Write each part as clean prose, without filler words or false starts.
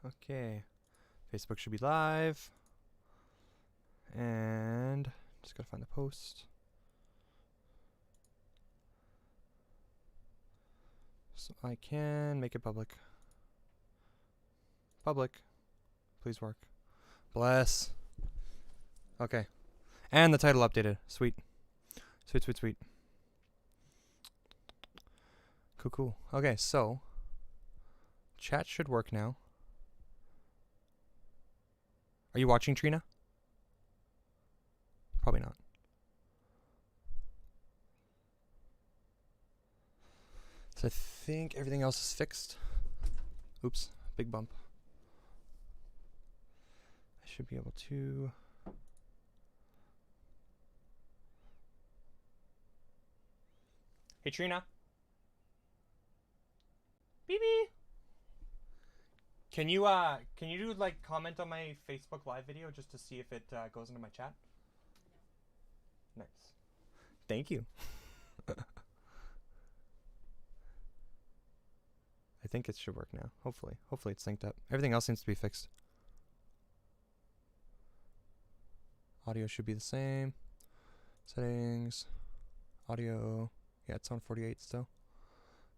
Okay. Facebook should be live. And just gotta find the post. So I can make it public. Public. Please work. Bless. Okay. And the title updated. Sweet. Sweet, sweet, sweet. Cool, cool. Okay, so chat should work now. Are you watching, Trina? Probably not. So I think everything else is fixed. Oops, big bump. I should be able to... Hey, Trina. BB. Can you do like comment on my Facebook live video just to see if it goes into my chat? Nice. Thank you. I think it should work now. Hopefully. Hopefully it's synced up. Everything else seems to be fixed. Audio should be the same. Settings. Audio. Yeah, it's on 48 still.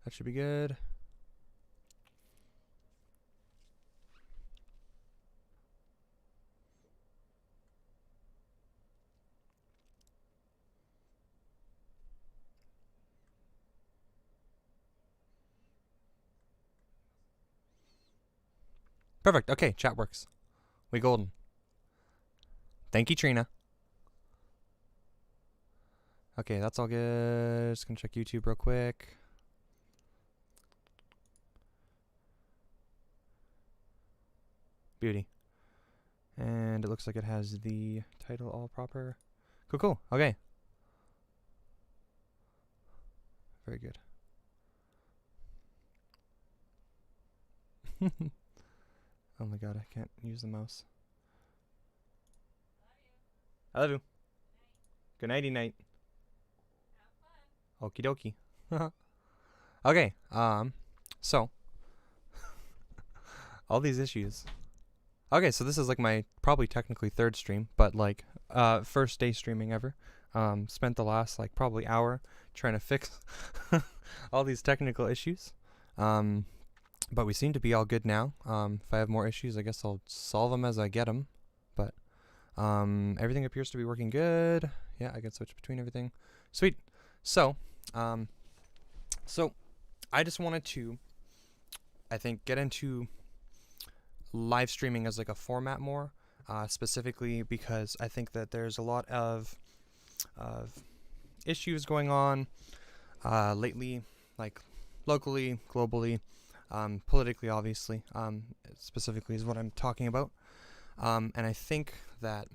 That should be good. Perfect. Okay, chat works. We golden. Thank you, Trina. Okay, that's all good. Just gonna check YouTube real quick. Beauty. And it looks like it has the title all proper. Cool, cool. Okay. Very good. Oh my god, I can't use the mouse. I love you. Good nighty night. Okie dokie. Okay, so all these issues. Okay, so this is like my probably technically third stream, but like first day streaming ever. Spent the last like probably hour trying to fix all these technical issues. But we seem to be all good now. If I have more issues, I guess I'll solve them as I get them. But everything appears to be working good. Yeah, I can switch between everything. Sweet. So I just wanted to, I think, get into live streaming as like a format more, specifically because I think that there's a lot of issues going on lately, like locally, globally, politically, obviously, specifically is what I'm talking about. And I think that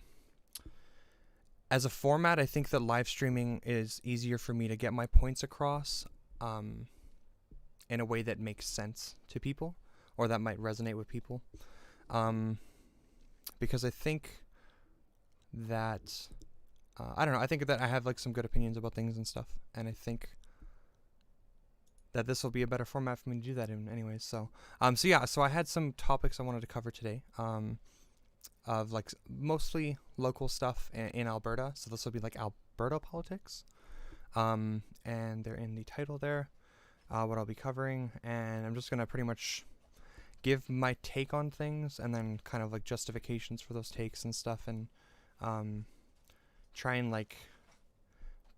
as a format, I think that live streaming is easier for me to get my points across in a way that makes sense to people, or that might resonate with people. Because I think that, I don't know, I think that I have like some good opinions about things and stuff, and I think that this will be a better format for me to do that in anyways. So I had some topics I wanted to cover today, of like mostly local stuff in Alberta. So this will be like Alberta politics, and they're in the title there, what I'll be covering, and I'm just gonna pretty much give my take on things and then kind of like justifications for those takes and stuff, and try and like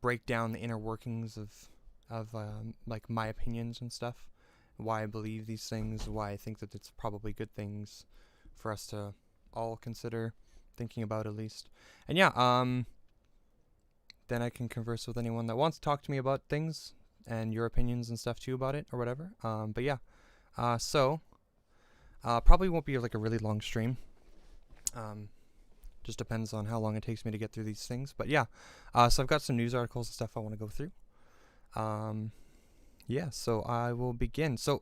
break down the inner workings of like my opinions and stuff, why I believe these things, why I think that it's probably good things for us to all consider thinking about at least. And yeah, then I can converse with anyone that wants to talk to me about things and your opinions and stuff too about it or whatever. But yeah, so probably won't be like a really long stream. Just depends on how long it takes me to get through these things. But yeah, so I've got some news articles and stuff I want to go through. Yeah, so I will begin. So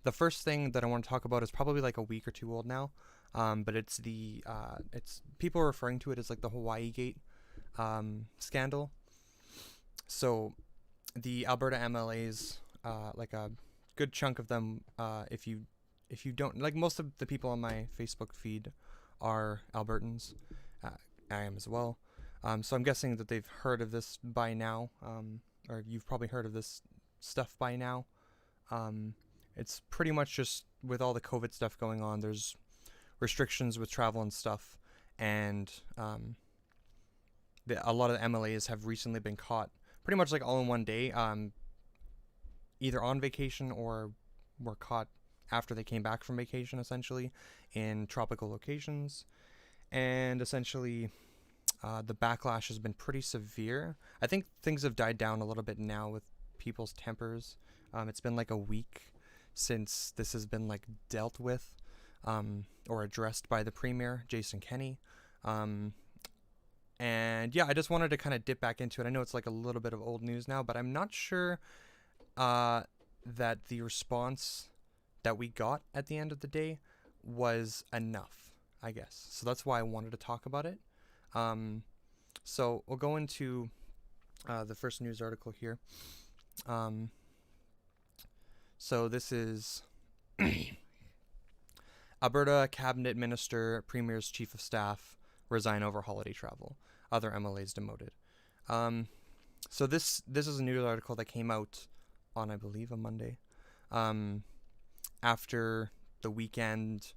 the first thing that I want to talk about is probably like a week or two old now. But it's people are referring to it as like the Hawaii Gate scandal. So the Alberta MLAs, like a good chunk of them, if you if you don't, like, most of the people on my Facebook feed are Albertans. I am as well. So I'm guessing that they've heard of this by now, or you've probably heard of this stuff by now. It's pretty much just with all the COVID stuff going on, there's restrictions with travel and stuff, and a lot of the MLAs have recently been caught pretty much like all in one day, either on vacation or were caught after they came back from vacation, essentially, in tropical locations. And essentially, the backlash has been pretty severe. I think things have died down a little bit now with people's tempers. It's been like a week since this has been like dealt with or addressed by the Premier, Jason Kenney. And yeah, I just wanted to kind of dip back into it. I know it's like a little bit of old news now, but I'm not sure that the response that we got at the end of the day was enough, I guess. So that's why I wanted to talk about it. So we'll go into the first news article here. So this is Alberta Cabinet Minister, Premier's Chief of Staff resign over holiday travel. Other MLAs demoted. So this is a news article that came out on, I believe, a Monday. After the weekend,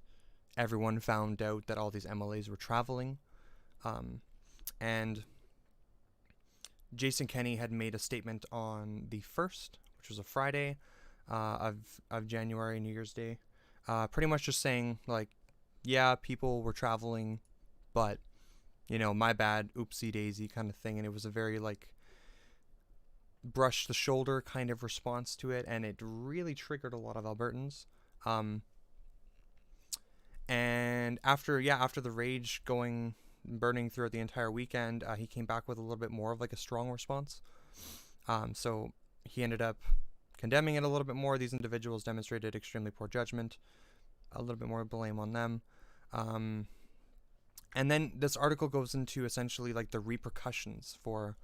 everyone found out that all these MLAs were traveling. And Jason Kenney had made a statement on the 1st, which was a Friday, of January, New Year's Day, pretty much just saying, like, yeah, people were traveling, but, you know, my bad, oopsie daisy kind of thing. And it was a very, like, brush the shoulder kind of response to it, and it really triggered a lot of Albertans. And after the rage burning throughout the entire weekend, he came back with a little bit more of like a strong response. So he ended up condemning it a little bit more. These individuals demonstrated extremely poor judgment, a little bit more blame on them. And then this article goes into essentially like the repercussions for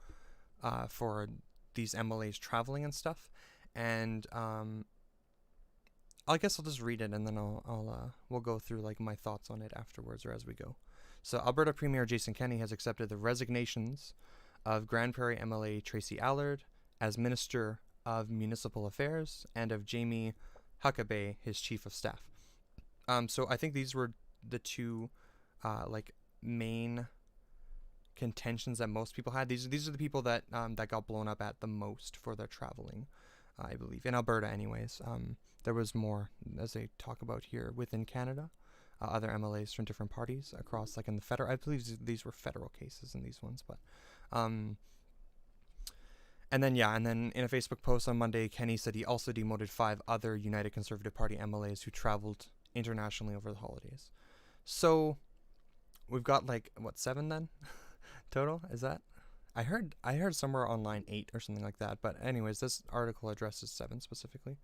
these MLAs traveling and stuff. And I guess I'll just read it, and then we'll go through like my thoughts on it afterwards or as we go. So Alberta Premier Jason Kenney has accepted the resignations of Grand Prairie MLA Tracy Allard as Minister of Municipal Affairs and of Jamie Huckabee, his Chief of Staff. So I think these were the two like main contentions that most people had. These are the people that got blown up at the most for their traveling, I believe, in Alberta anyways. There was more, as they talk about here, within Canada, other MLAs from different parties across, like in the federal, I believe these were federal cases in these ones, but and then in a Facebook post on Monday, Kenney said he also demoted 5 other United Conservative Party MLAs who traveled internationally over the holidays. So we've got like 7 then total? Is that? I heard somewhere online 8 or something like that. But anyways, this article addresses 7 specifically.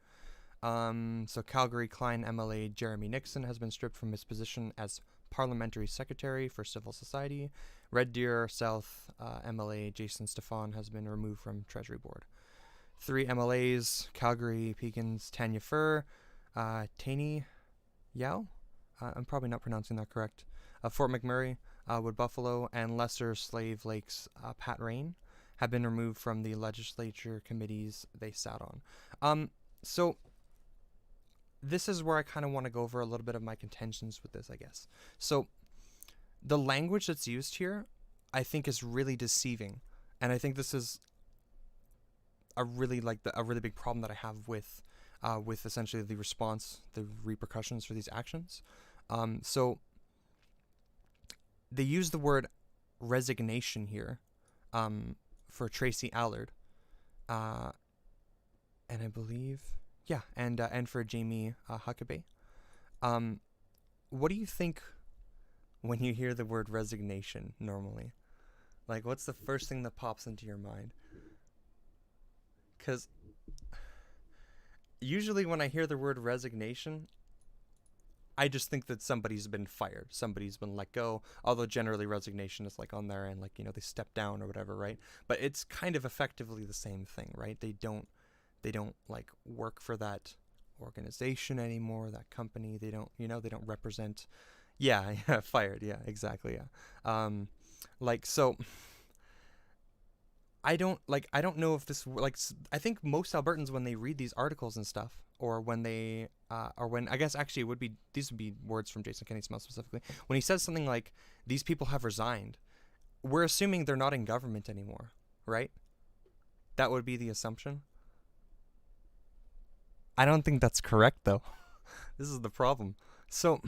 So Calgary Klein MLA Jeremy Nixon has been stripped from his position as Parliamentary Secretary for Civil Society. Red Deer South MLA Jason Stefan has been removed from Treasury Board. 3 MLAs, Calgary Pekins Tanya Fur, Taney Yao, I'm probably not pronouncing that correct, Fort McMurray, Wood Buffalo, and Lesser Slave Lakes Pat Rain have been removed from the legislature committees they sat on. So this is where I kind of want to go over a little bit of my contentions with this, I guess. So the language that's used here, I think, is really deceiving, and I think this is a really big problem that I have with essentially the response, the repercussions for these actions. So they use the word resignation here for Tracy Allard, and I believe, and for Jamie Huckabee. What do you think when you hear the word resignation normally? Like, what's the first thing that pops into your mind? Because usually when I hear the word resignation, I just think that somebody's been fired, somebody's been let go, although generally resignation is like on there and like, you know, they step down or whatever, right? But it's kind of effectively the same thing, right? They don't like work for that organization anymore, that company. They don't, they don't represent. Yeah, yeah, fired. Yeah, exactly. Yeah. Like so. I don't know if this like I think most Albertans when they read these articles and stuff, or when they or when I guess actually it would be these would be words from Jason Kenney's mouth specifically, when he says something like these people have resigned, we're assuming they're not in government anymore, right? That would be the assumption. I don't think that's correct though. This is the problem. So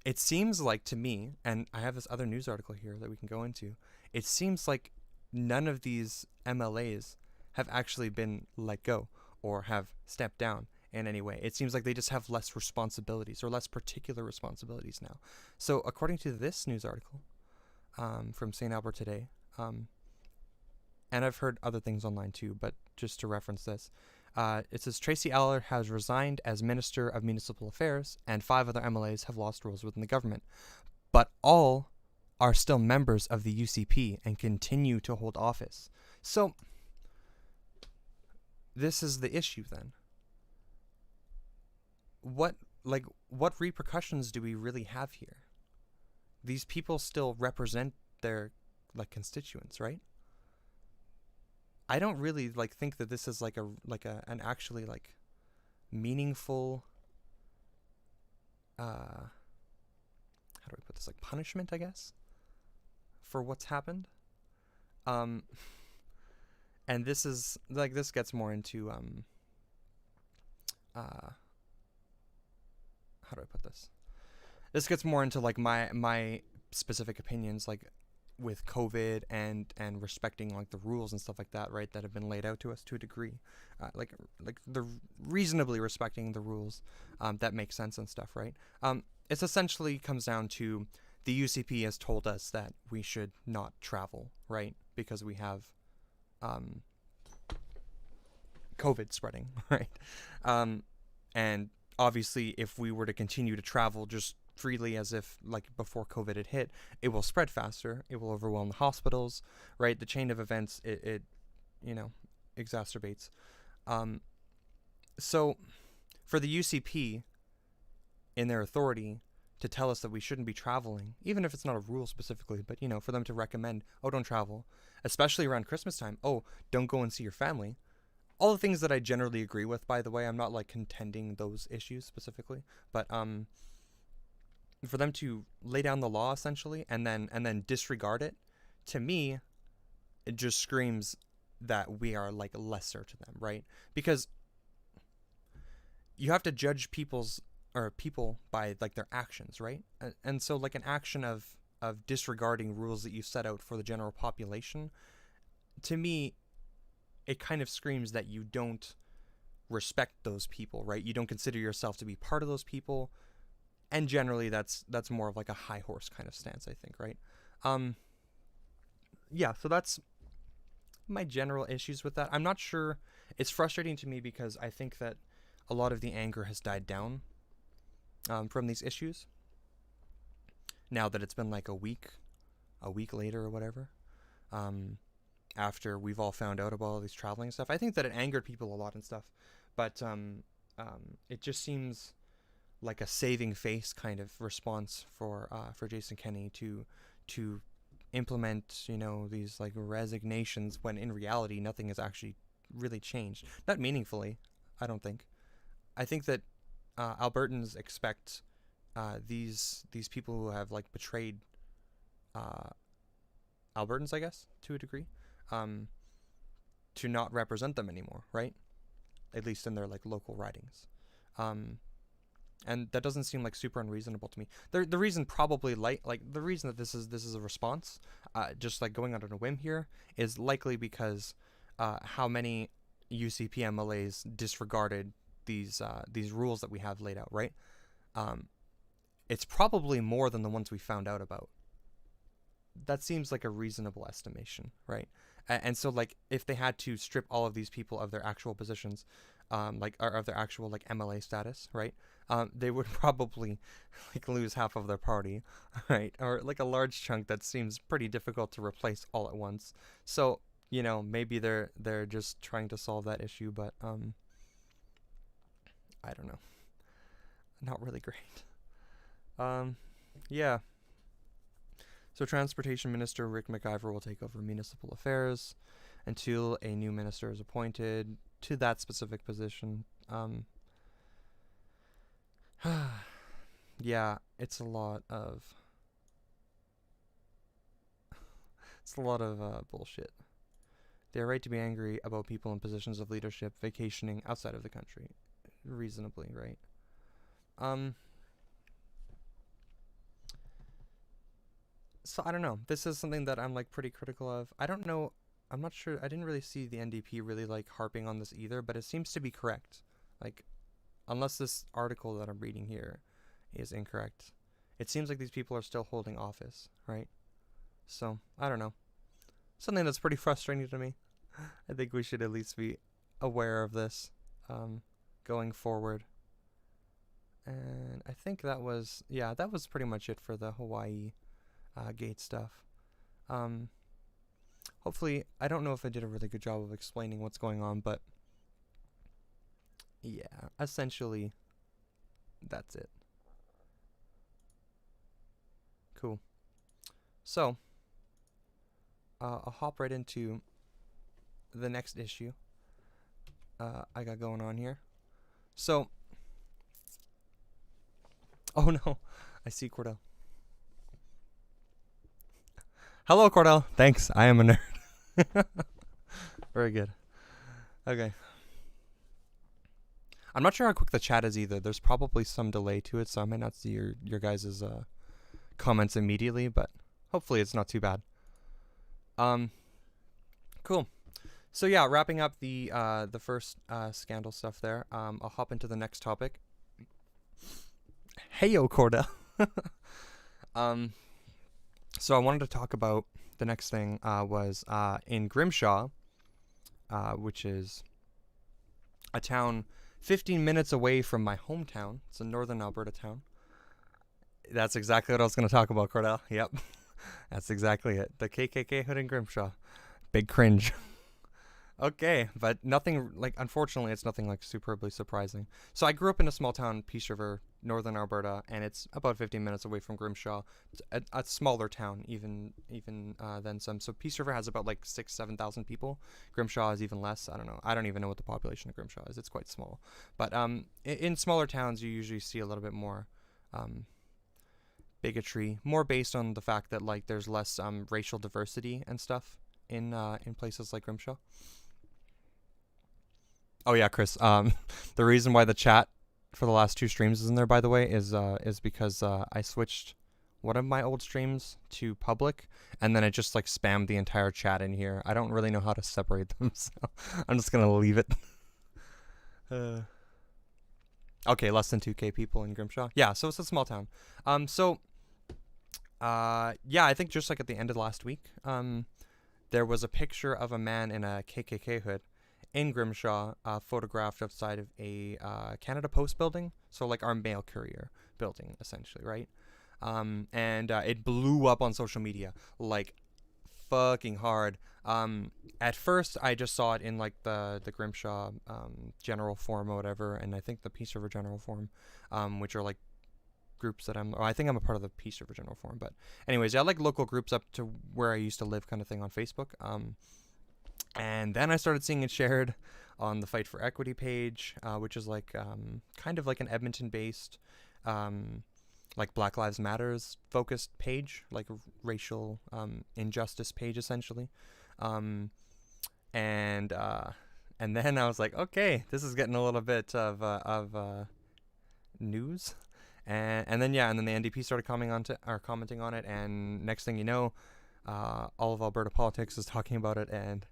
it seems like to me, and I have this other news article here that we can go into. It seems like none of these MLAs have actually been let go or have stepped down in any way. It seems like they just have less responsibilities or less particular responsibilities now. So, according to this news article from St. Albert Today, and I've heard other things online too, but just to reference this, it says Tracy Aller has resigned as Minister of Municipal Affairs, and 5 other MLAs have lost roles within the government. But all are still members of the UCP and continue to hold office. So, this is the issue then. What repercussions do we really have here? These people still represent their constituents, right? I don't really think that this is an actually meaningful how do I put this, punishment, I guess, for what's happened. And this is this gets more into how do I put this? This gets more into my specific opinions with COVID and respecting the rules and stuff like that, right, that have been laid out to us to a degree, the reasonably respecting the rules that make sense and stuff, right? It essentially comes down to the UCP has told us that we should not travel, right, because we have COVID spreading, right? And obviously, if we were to continue to travel just freely as if before COVID had hit, it will spread faster. It will overwhelm the hospitals, right? The chain of events, it exacerbates. So for the UCP, in their authority, to tell us that we shouldn't be traveling, even if it's not a rule specifically, but for them to recommend, oh, don't travel, especially around Christmas time. Oh, don't go and see your family. All the things that I generally agree with, by the way. I'm not contending those issues specifically, but for them to lay down the law essentially and then disregard it, to me, it just screams that we are lesser to them, right? Because you have to judge people by their actions, right? And so an action of disregarding rules that you set out for the general population, to me, it kind of screams that you don't respect those people, right? You don't consider yourself to be part of those people. And generally, that's more of a high horse kind of stance, I think, right? Yeah, so that's my general issues with that. I'm not sure. It's frustrating to me because I think that a lot of the anger has died down from these issues. Now that it's been a week later or whatever, after we've all found out about all these traveling stuff, I think that it angered people a lot and stuff. But it just seems like a saving face kind of response for Jason Kenney to implement these resignations, when in reality nothing has actually really changed, not meaningfully. I don't think. I think that Albertans expect these people who have betrayed Albertans, I guess, to a degree, to not represent them anymore, right? At least in their local ridings. And that doesn't seem super unreasonable to me. The reason probably the reason that this is a response, just going out on a whim here, is likely because how many UCP MLAs disregarded these rules that we have laid out, right? It's probably more than the ones we found out about. That seems like a reasonable estimation, right? And so if they had to strip all of these people of their actual positions, or of their actual MLA status, right? They would probably lose half of their party, right? Or a large chunk that seems pretty difficult to replace all at once. So maybe they're just trying to solve that issue, but I don't know. Not really great. Yeah. So Transportation Minister Rick McIver will take over municipal affairs until a new minister is appointed to that specific position. Yeah, it's a lot of bullshit. They are right to be angry about people in positions of leadership vacationing outside of the country. Reasonably, right? So I don't know. This is something that I'm like pretty critical of. I don't know. I'm not sure. I didn't really see the NDP really like harping on this either, but it seems to be correct. Like, unless this article that I'm reading here is incorrect, it seems like these people are still holding office, right? So I don't know. Something that's pretty frustrating to me. I think we should at least be aware of this going forward. And I think that was pretty much it for the Hawaii gate stuff. Hopefully, I don't know if I did a really good job of explaining what's going on, but yeah, essentially, that's it. Cool. So, I'll hop right into the next issue I got going on here. So, oh no, I see Cordell. Hello, Cordell. Thanks. I am a nerd. Very good. Okay. I'm not sure how quick the chat is either. There's probably some delay to it, so I might not see your guys' comments immediately, but hopefully it's not too bad. Cool. So yeah, wrapping up the first scandal stuff there. I'll hop into the next topic. Heyo, Cordell. So I wanted to talk about the next thing was in Grimshaw, which is a town 15 minutes away from my hometown. It's a northern Alberta town. That's exactly what I was going to talk about, Cordell. Yep. That's exactly it. The KKK hood in Grimshaw. Big cringe. Okay, but nothing, like, unfortunately, it's nothing, like, superbly surprising. So I grew up in a small town, Peace River, northern Alberta, and it's about 15 minutes away from Grimshaw. It's a smaller town, even than some. So Peace River has about, like, 7,000 people. Grimshaw is even less. I don't know. I don't even know what the population of Grimshaw is. It's quite small. But in smaller towns, you usually see a little bit more bigotry, more based on the fact that, like, there's less racial diversity and stuff in places like Grimshaw. Oh yeah, Chris. The reason why the chat for the last 2 streams is in there, by the way, is because I switched one of my old streams to public, and then I just like spammed the entire chat in here. I don't really know how to separate them, so I'm just gonna leave it. Okay, less than 2K people in Grimshaw. Yeah, so it's a small town. Yeah, I think just like at the end of last week, there was a picture of a man in a KKK hood in Grimshaw, photographed outside of a Canada Post building, so like our mail courier building, essentially, right? And it blew up on social media, like fucking hard. At first, I just saw it in like the Grimshaw General Forum or whatever, and I think the Peace River General Forum, which are like groups that I think I'm a part of the Peace River General Forum, but anyways, yeah, like local groups up to where I used to live, kind of thing on Facebook. And then I started seeing it shared on the Fight for Equity page, which is like kind of like an Edmonton-based, like Black Lives Matters focused page, like a racial injustice page essentially. And then I was like, okay, this is getting a little bit of news. And then the NDP started commenting on it, and next thing you know, all of Alberta politics is talking about it, and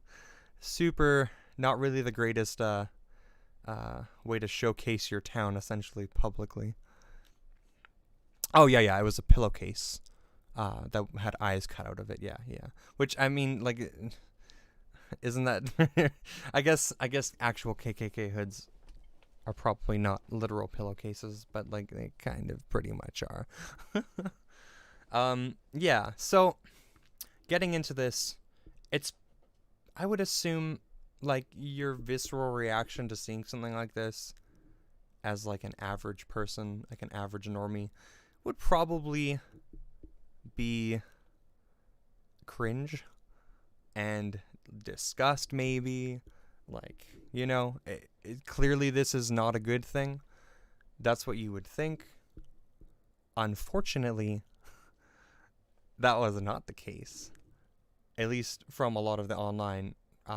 super not really the greatest way to showcase your town, essentially, publicly. Oh yeah, it was a pillowcase that had eyes cut out of it. Yeah. Which, I mean, like, isn't that I guess actual KKK hoods are probably not literal pillowcases, but like they kind of pretty much are. Yeah, so getting into this, I would assume, like, your visceral reaction to seeing something like this as like an average person, like an average normie, would probably be cringe and disgust, maybe. Like, you know, clearly this is not a good thing. That's what you would think. Unfortunately, that was not the case, at least from a lot of the online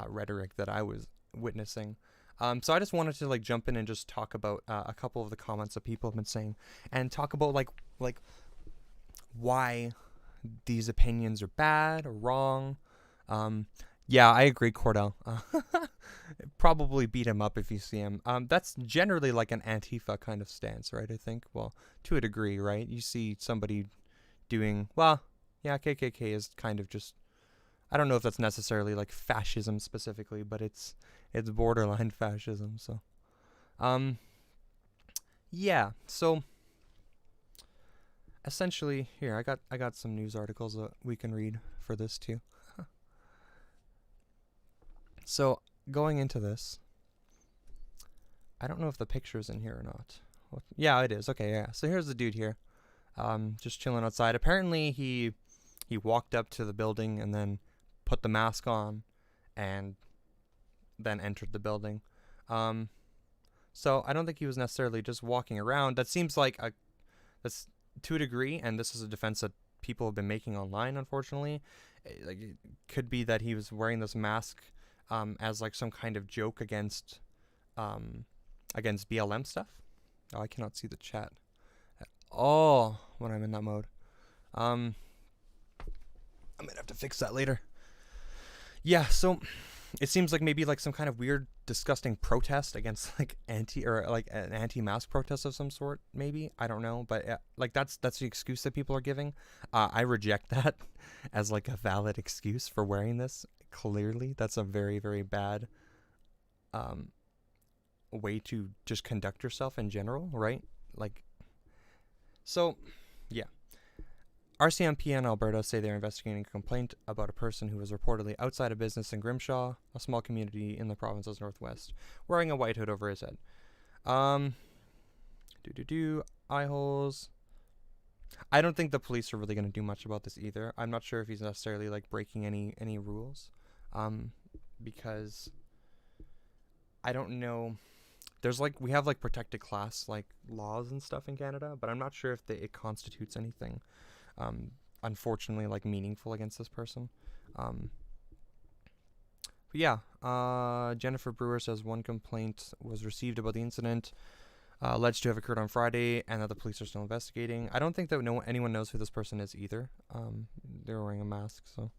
rhetoric that I was witnessing. So I just wanted to like jump in and just talk about a couple of the comments that people have been saying, and talk about like why these opinions are bad or wrong. Yeah, I agree, Cordell. Probably beat him up if you see him. That's generally like an Antifa kind of stance, right? I think. Well, to a degree, right? You see somebody doing, well, yeah, KKK is kind of just, I don't know if that's necessarily like fascism specifically, but it's borderline fascism. So, yeah. So essentially, here I got some news articles that we can read for this too. So going into this, I don't know if the picture's in here or not. Yeah, it is. Okay, yeah. So here's the dude here, just chilling outside. Apparently he walked up to the building and then put the mask on, and then entered the building. So I don't think he was necessarily just walking around. That seems like that's to a degree, and this is a defense that people have been making online, unfortunately. Like, it could be that he was wearing this mask as like some kind of joke against BLM stuff. Oh, I cannot see the chat at all when I'm in that mode. I might have to fix that later. Yeah, so it seems like maybe like some kind of weird, disgusting protest against like an anti-mask protest of some sort. Maybe, I don't know, but like that's the excuse that people are giving. I reject that as like a valid excuse for wearing this. Clearly, that's a very, very bad way to just conduct yourself in general, right? Like, so yeah. RCMP in Alberta say they're investigating a complaint about a person who was reportedly outside a business in Grimshaw, a small community in the province's northwest, wearing a white hood over his head. Eye holes. I don't think the police are really going to do much about this either. I'm not sure if he's necessarily like breaking any rules, because I don't know. There's like, we have like protected class like laws and stuff in Canada, but I'm not sure if it constitutes anything unfortunately like meaningful against this person. But yeah, Jennifer Brewer says one complaint was received about the incident alleged to have occurred on Friday, and that the police are still investigating. I don't think that anyone knows who this person is either. They're wearing a mask, so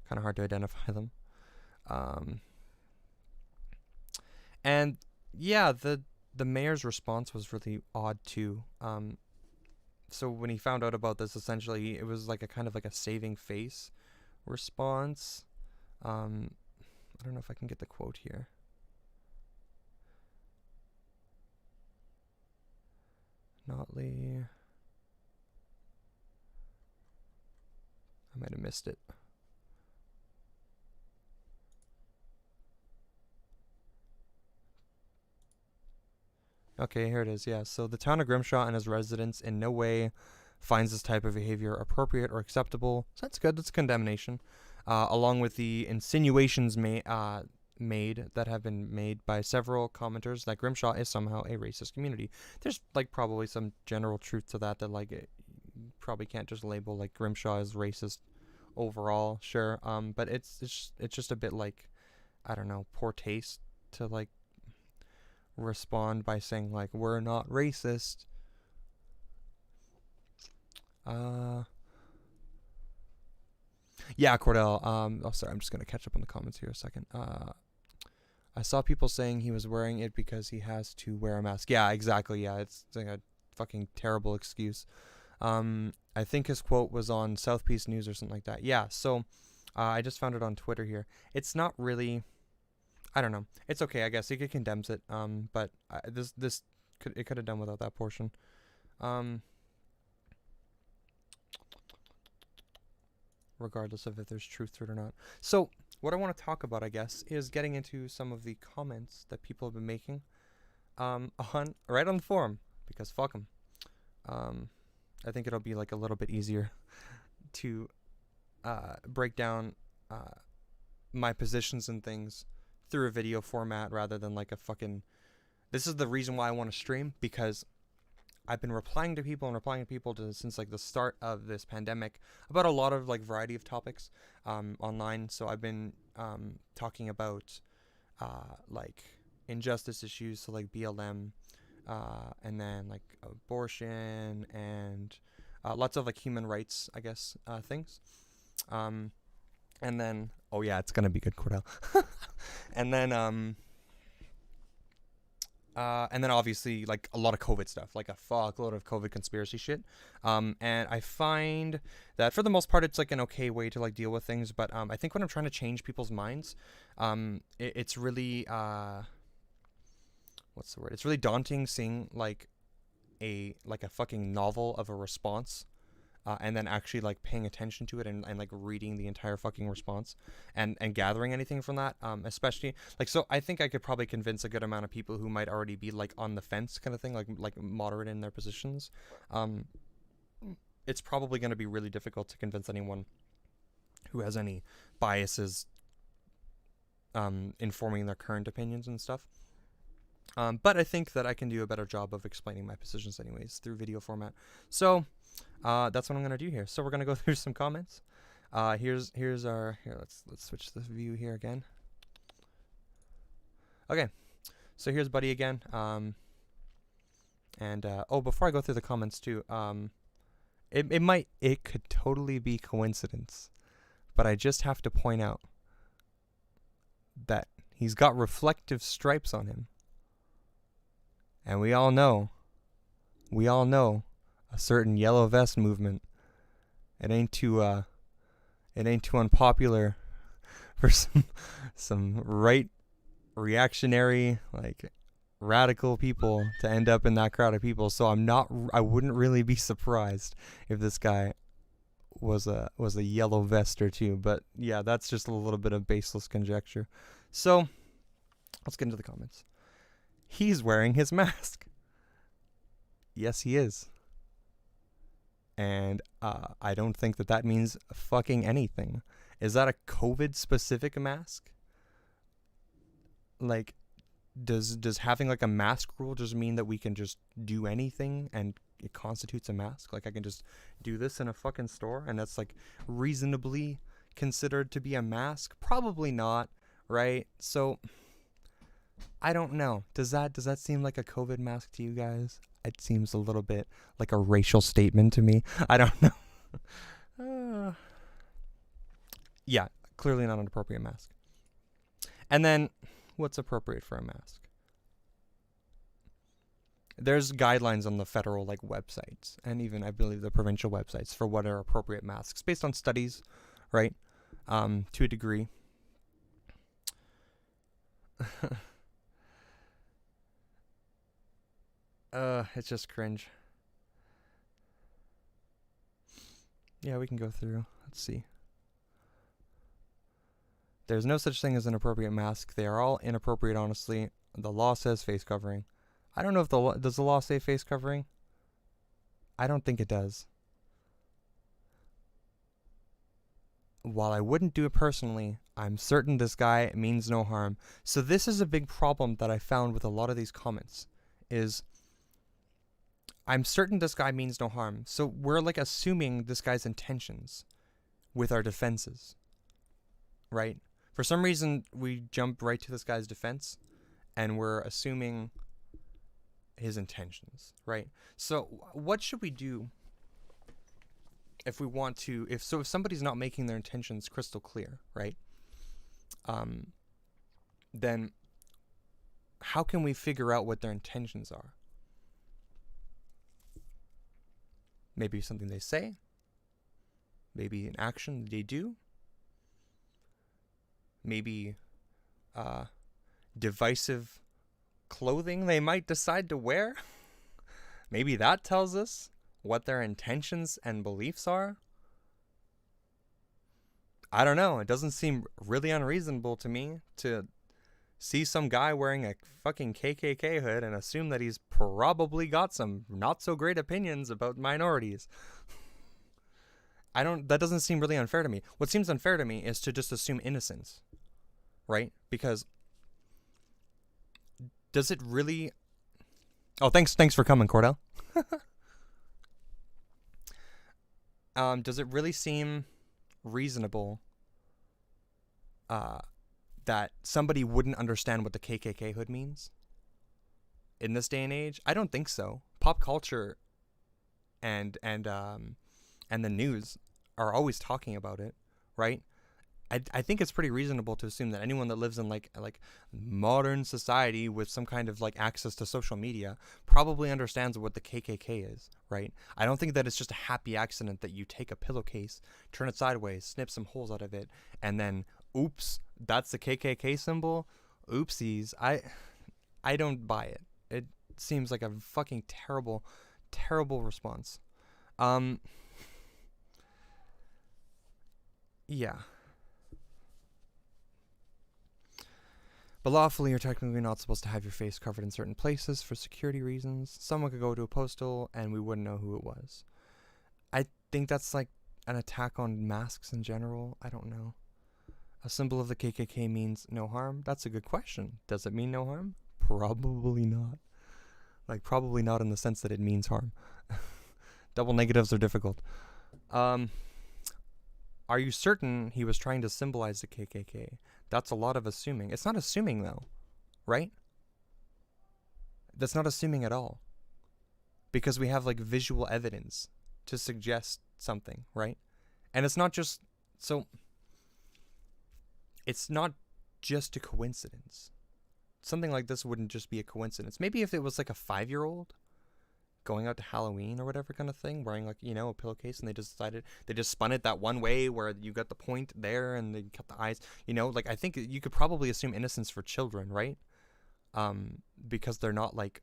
kind of hard to identify them. And yeah, the mayor's response was really odd too. So when he found out about this, essentially it was like a kind of like a saving face response. I don't know if I can get the quote here. Notley. I might have missed it. Okay, here it is. Yeah, so the town of Grimshaw and his residents in no way finds this type of behavior appropriate or acceptable. So that's good. That's condemnation. Along with the insinuations made that have been made by several commenters that Grimshaw is somehow a racist community. There's like probably some general truth to that like you probably can't just label like Grimshaw as racist overall. Sure. But it's just a bit like, I don't know, poor taste to like respond by saying like we're not racist. Yeah, Cordell. Oh, sorry, I'm just gonna catch up on the comments here a second. I saw people saying he was wearing it because he has to wear a mask. Yeah, exactly. Yeah, it's like a fucking terrible excuse. I think his quote was on South Peace News or something like that. Yeah, so I just found it on Twitter here. It's not really, I don't know. It's okay, I guess. He condemns it. But this could have done without that portion. Regardless of if there's truth to it or not. So what I want to talk about, I guess, is getting into some of the comments that people have been making on right on the forum, because fuck them. I think it'll be like a little bit easier to break down my positions and things through a video format rather than like a fucking. This is the reason why I want to stream, because I've been replying to people since like the start of this pandemic about a lot of like variety of topics online. So I've been talking about like injustice issues, so like BLM, and then like abortion and lots of like human rights, I guess, things. And then, oh yeah, it's gonna be good, Cordell. And then obviously like a lot of COVID stuff, like a fuckload of COVID conspiracy shit. And I find that for the most part, it's like an okay way to like deal with things. But I think when I'm trying to change people's minds, it's really what's the word? It's really daunting seeing like a fucking novel of a response. And then actually like paying attention to it and like reading the entire fucking response and gathering anything from that, especially like, so I think I could probably convince a good amount of people who might already be like on the fence kind of thing, like moderate in their positions. It's probably going to be really difficult to convince anyone who has any biases informing their current opinions and stuff. But I think that I can do a better job of explaining my positions anyways through video format. So that's what I'm gonna do here. So we're gonna go through some comments. Here's our let's switch the view here again. Okay, so here's Buddy again. Before I go through the comments too, it could totally be coincidence, but I just have to point out that he's got reflective stripes on him, and we all know a certain yellow vest movement. It ain't too unpopular for some right reactionary, like radical people to end up in that crowd of people. So I wouldn't really be surprised if this guy was a yellow vest or two. But yeah, that's just a little bit of baseless conjecture. So let's get into the comments. He's wearing his mask. Yes, he is. And I don't think that means fucking anything. Is that a COVID-specific mask? Like, does having like a mask rule just mean that we can just do anything and it constitutes a mask? Like, I can just do this in a fucking store and that's like reasonably considered to be a mask? Probably not, right? So I don't know. Does that seem like a COVID mask to you guys? It seems a little bit like a racial statement to me. I don't know. Yeah, clearly not an appropriate mask. And then, what's appropriate for a mask? There's guidelines on the federal like websites, and even I believe the provincial websites for what are appropriate masks, based on studies, right? To a degree. It's just cringe. Yeah, we can go through. Let's see. There's no such thing as an appropriate mask. They are all inappropriate, honestly. The law says face covering. I don't know if does the law say face covering? I don't think it does. While I wouldn't do it personally, I'm certain this guy means no harm. So this is a big problem that I found with a lot of these comments, is I'm certain this guy means no harm. So we're like assuming this guy's intentions with our defenses, right? For some reason, we jump right to this guy's defense and we're assuming his intentions, right? So what should we do if we want to, if somebody's not making their intentions crystal clear, right? Then how can we figure out what their intentions are? Maybe something they say, maybe an action they do, maybe divisive clothing they might decide to wear. Maybe that tells us what their intentions and beliefs are. I don't know. It doesn't seem really unreasonable to me to see some guy wearing a fucking KKK hood and assume that he's probably got some not so great opinions about minorities. That doesn't seem really unfair to me. What seems unfair to me is to just assume innocence, right? Because does it really... Oh, thanks for coming, Cordell. Does it really seem reasonable that somebody wouldn't understand what the KKK hood means in this day and age? I don't think so. Pop culture and the news are always talking about it, right? I think it's pretty reasonable to assume that anyone that lives in like modern society with some kind of like access to social media probably understands what the KKK is, right? I don't think that it's just a happy accident that you take a pillowcase, turn it sideways, snip some holes out of it, and then oops, that's the KKK symbol. Oopsies. I don't buy it. It seems like a fucking terrible response. Yeah. But lawfully, you're technically not supposed to have your face covered in certain places for security reasons. Someone could go to a postal and we wouldn't know who it was. I think that's like an attack on masks in general. I don't know. A symbol of the KKK means no harm? That's a good question. Does it mean no harm? Probably not. Like, probably not in the sense that it means harm. Double negatives are difficult. Are you certain he was trying to symbolize the KKK? That's a lot of assuming. It's not assuming, though, right? That's not assuming at all. Because we have, like, visual evidence to suggest something, right? And it's not just... So, it's not just a coincidence. Something like this wouldn't just be a coincidence. Maybe if it was, like, a 5-year-old going out to Halloween or whatever kind of thing, wearing like, you know, a pillowcase, and they just spun it that one way where you got the point there and they cut the eyes, you know, like I think you could probably assume innocence for children, right? Because they're not like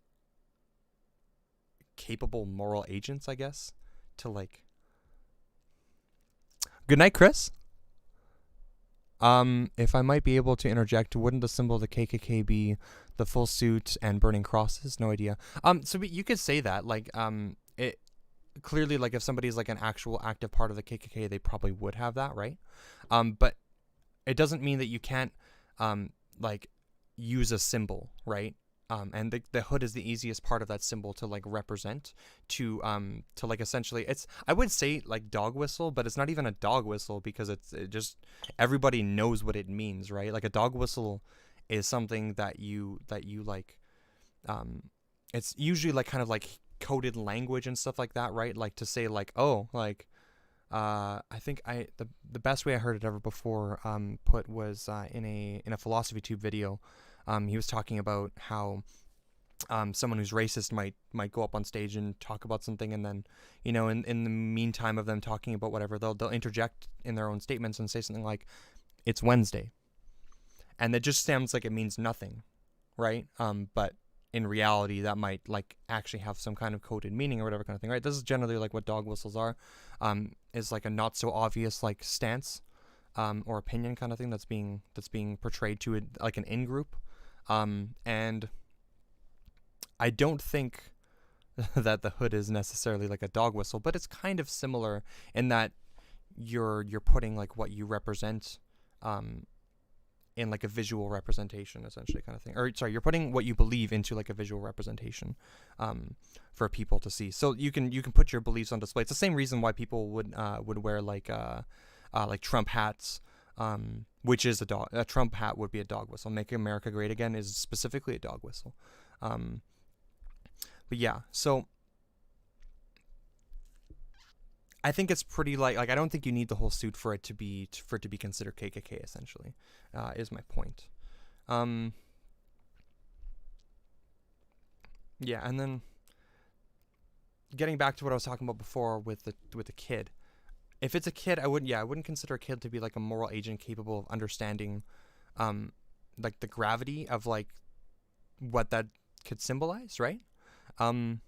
capable moral agents, I guess, to like... Good night, Chris. If I might be able to interject, wouldn't the symbol of the KKK be the full suit and burning crosses? No idea. So you could say that, like, it clearly, like, if somebody's like an actual active part of the KKK, they probably would have that, right? But it doesn't mean that you can't, like, use a symbol, right? And the hood is the easiest part of that symbol to like represent, to like essentially, it's, I would say like dog whistle, but it's not even a dog whistle because it just, everybody knows what it means, right? Like a dog whistle is something that you like, it's usually like kind of like coded language and stuff like that, right? Like to say like, oh, like, I think the best way I heard it ever before put was in a philosophy tube video. He was talking about how someone who's racist might go up on stage and talk about something, and then, you know, in the meantime of them talking about whatever, they'll interject in their own statements and say something like, "It's Wednesday," and that just sounds like it means nothing, right? But in reality, that might like actually have some kind of coded meaning or whatever kind of thing, right? This is generally like what dog whistles are, is like a not so obvious like stance, or opinion kind of thing that's being portrayed to it like an in-group. And I don't think that the hood is necessarily like a dog whistle, but it's kind of similar in that you're putting like what you represent in like a visual representation, essentially, kind of thing. Or sorry, you're putting what you believe into like a visual representation for people to see. So you can put your beliefs on display. It's the same reason why people would wear like Trump hats. Which is a Trump hat would be a dog whistle. Make America Great Again is specifically a dog whistle. But yeah, so I think it's pretty like I don't think you need the whole suit for it to be considered KKK, essentially, is my point. Yeah, and then getting back to what I was talking about before with the kid. If it's a kid, I wouldn't consider a kid to be like a moral agent capable of understanding, like the gravity of like what that could symbolize, right? The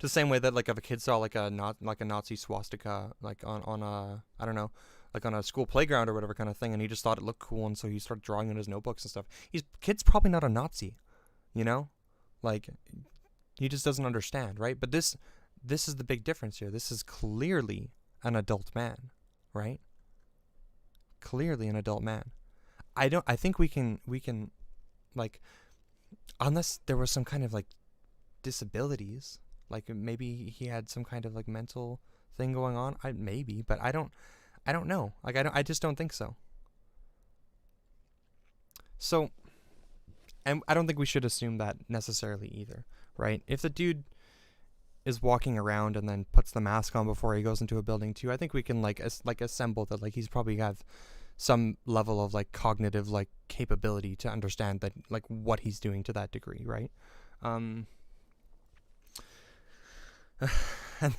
same way that like if a kid saw like a Nazi swastika like on a, I don't know, like on a school playground or whatever kind of thing, and he just thought it looked cool, and so he started drawing in his notebooks and stuff. Kid's probably not a Nazi, you know, like he just doesn't understand, right? But this is the big difference here. This is clearly an adult man, right? Clearly an adult man. I think we can like, unless there was some kind of like disabilities, like maybe he had some kind of like mental thing going on. Maybe, but I don't know. Like I just don't think so. So, and I don't think we should assume that necessarily either, right? If the dude is walking around and then puts the mask on before he goes into a building too, I think we can like assemble that like he's probably have some level of like cognitive like capability to understand that like what he's doing to that degree, right? And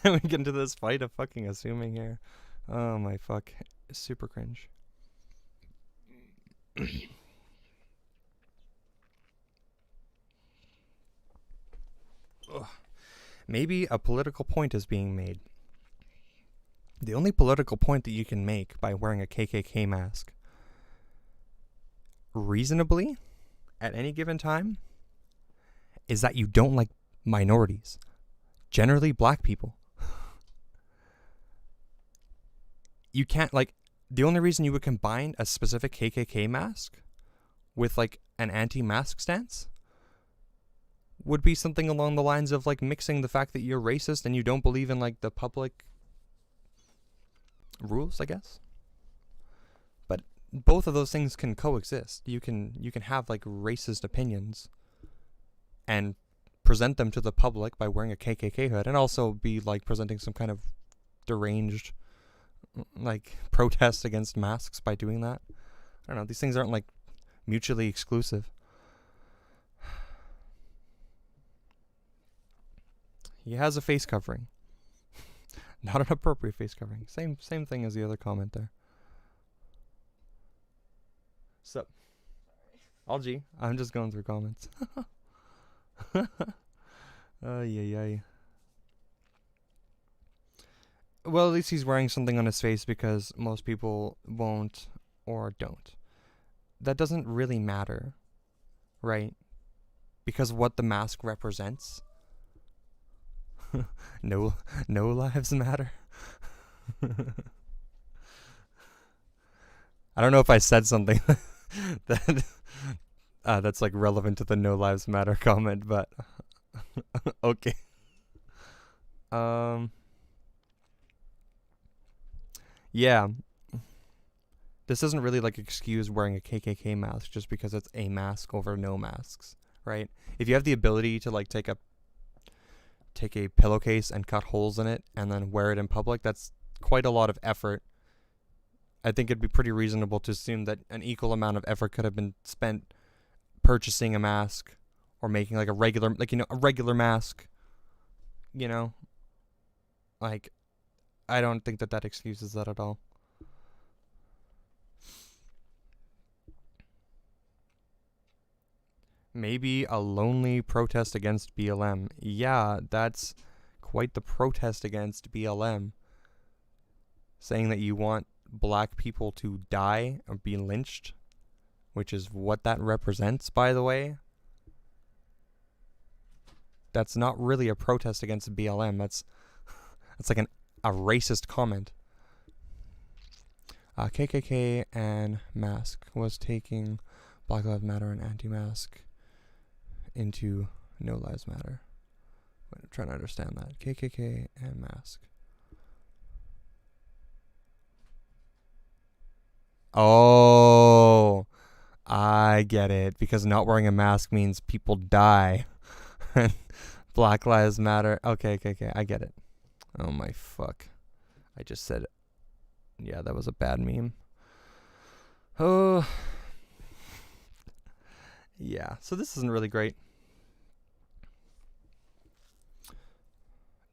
then we get into this fight of fucking assuming here. Oh my fuck. Super cringe. Maybe a political point is being made. The only political point that you can make by wearing a KKK mask reasonably at any given time is that you don't like minorities. Generally black people. You can't, like, the only reason you would combine a specific KKK mask with like an anti-mask stance would be something along the lines of like mixing the fact that you're racist and you don't believe in like the public rules, I guess. But both of those things can coexist. You can have like racist opinions and present them to the public by wearing a KKK hood, and also be like presenting some kind of deranged like protest against masks by doing that. I don't know, these things aren't like mutually exclusive. He has a face covering. Not an appropriate face covering. Same thing as the other comment there. So, Algie, I'm just going through comments. Yay. Well, at least he's wearing something on his face because most people won't or don't. That doesn't really matter, right? Because what the mask represents. No lives matter. I don't know if I said something that that's like relevant to the no lives matter comment, but okay. Yeah. This doesn't really like excuse wearing a KKK mask just because it's a mask over no masks, right? If you have the ability to like take a pillowcase and cut holes in it and then wear it in public, that's quite a lot of effort. I think it'd be pretty reasonable to assume that an equal amount of effort could have been spent purchasing a mask or making like a regular, like, you know, a regular mask, you know? Like, I don't think that excuses that at all. Maybe a lonely protest against BLM. Yeah, that's quite the protest against BLM. Saying that you want black people to die or be lynched, which is what that represents, by the way. That's not really a protest against BLM. That's like a racist comment. KKK and mask was taking Black Lives Matter and anti-mask into No Lives Matter. I'm trying to understand that. KKK and mask. Oh, I get it. Because not wearing a mask means people die. Black Lives Matter. Okay. I get it. Oh my fuck. I just said it. Yeah, that was a bad meme. Oh. Yeah, so this isn't really great.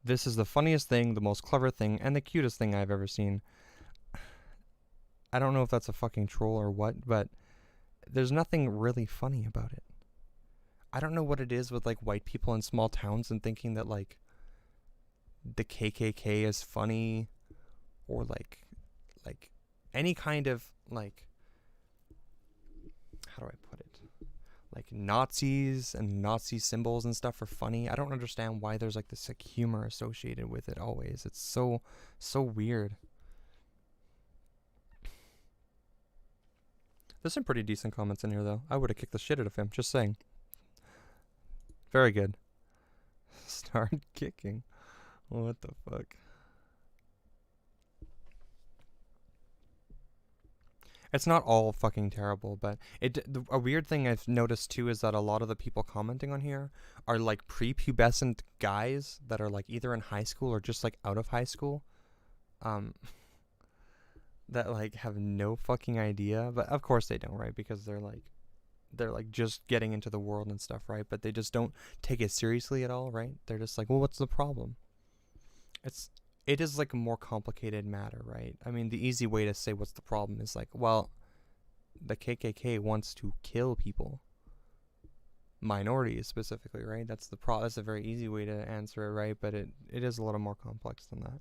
This is the funniest thing, the most clever thing, and the cutest thing I've ever seen. I don't know if that's a fucking troll or what, but there's nothing really funny about it. I don't know what it is with like white people in small towns and thinking that like the KKK is funny, or like any kind of like, how do I put it? Like Nazis and Nazi symbols and stuff are funny. I don't understand why there's like this like humor associated with it always. It's so weird. There's some pretty decent comments in here though. I would have kicked the shit out of him. Just saying. Very good. Start kicking. What the fuck? It's not all fucking terrible, but a weird thing I've noticed too is that a lot of the people commenting on here are like prepubescent guys that are like either in high school or just like out of high school, that like have no fucking idea. But of course they don't, right? Because they're like just getting into the world and stuff, right? But they just don't take it seriously at all, right? They're just like, well, what's the problem? It is like a more complicated matter, right? I mean, the easy way to say what's the problem is like, well, the KKK wants to kill people, minorities specifically, right? That's a very easy way to answer it, right? But it is a little more complex than that.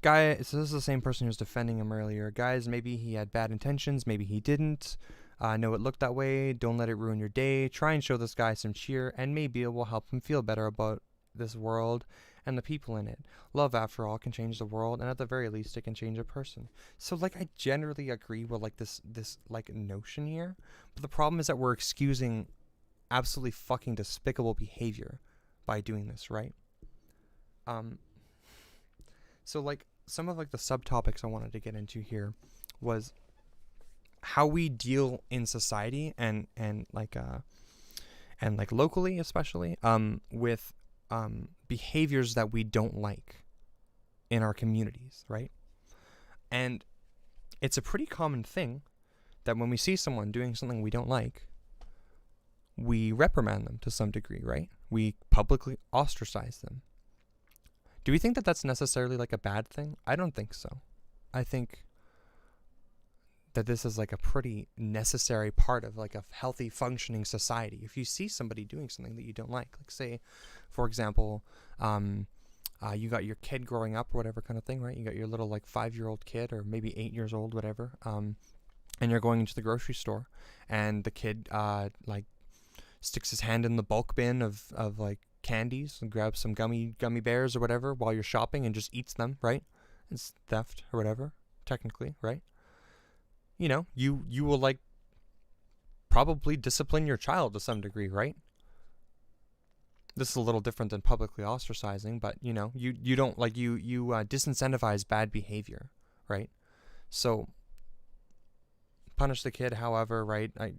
Guy, so this is the same person who was defending him earlier. Guys, maybe he had bad intentions, maybe he didn't. Know it looked that way. Don't let it ruin your day. Try and show this guy some cheer, and maybe it will help him feel better about this world and the people in it. Love, after all, can change the world, and at the very least it can change a person. So like, I generally agree with like this like notion here, but the problem is that we're excusing absolutely fucking despicable behavior by doing this, right? So like some of like the subtopics I wanted to get into here was how we deal in society and like locally especially with behaviors that we don't like in our communities, right? And it's a pretty common thing that when we see someone doing something we don't like, we reprimand them to some degree, right? We publicly ostracize them. Do we think that that's necessarily like a bad thing? I don't think so. I think that this is like a pretty necessary part of like a healthy functioning society. If you see somebody doing something that you don't like say, for example, you got your kid growing up or whatever kind of thing, right? You got your little like 5-year-old kid or maybe 8 years old, whatever, and you're going into the grocery store, and the kid like sticks his hand in the bulk bin of like candies and grabs some gummy bears or whatever while you're shopping and just eats them, right? It's theft or whatever, technically, right? You know, you will like probably discipline your child to some degree, right? This is a little different than publicly ostracizing, but you know, you don't like you disincentivize bad behavior, right? So punish the kid, however, right? I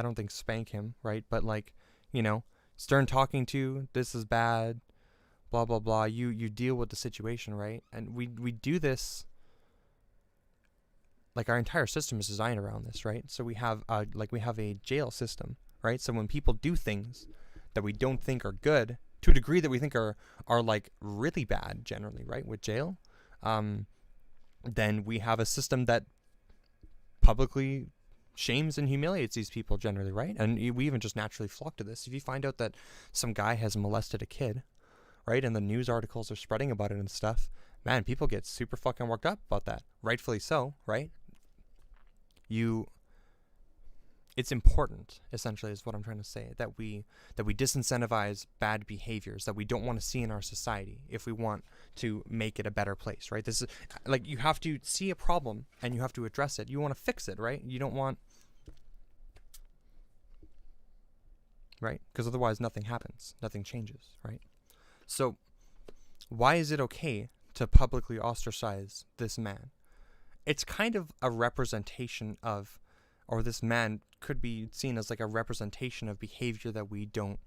don't think spank him, right? But like, you know, stern talking to, this is bad, blah blah blah. You deal with the situation, right? And we do this. Like our entire system is designed around this, right? So we have a jail system, right? So when people do things that we don't think are good, to a degree that we think are like really bad generally, right? With jail, then we have a system that publicly shames and humiliates these people generally, right? And we even just naturally flock to this. If you find out that some guy has molested a kid, right, and the news articles are spreading about it and stuff, man, people get super fucking worked up about that. Rightfully so, right? It's important, essentially, is what I'm trying to say, that we disincentivize bad behaviors that we don't want to see in our society if we want to make it a better place, right? This is like, you have to see a problem and you have to address it. You want to fix it, right? You don't want, right? Because otherwise nothing happens, nothing changes, right? So why is it okay to publicly ostracize this man? It's kind of a representation of, or this man could be seen as like a representation of behavior that we don't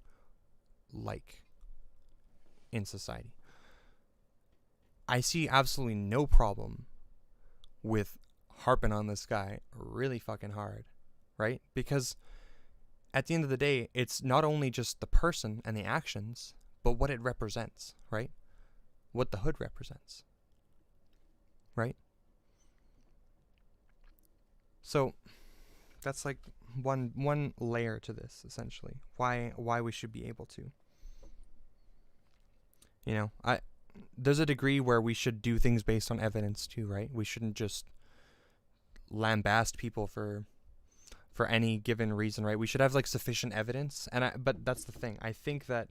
like in society. I see absolutely no problem with harping on this guy really fucking hard, right? Because at the end of the day, it's not only just the person and the actions, but what it represents, right? What the hood represents, right? So that's like one layer to this, essentially. Why we should be able to. You know, there's a degree where we should do things based on evidence too, right? We shouldn't just lambast people for any given reason, right? We should have like sufficient evidence. But that's the thing. I think that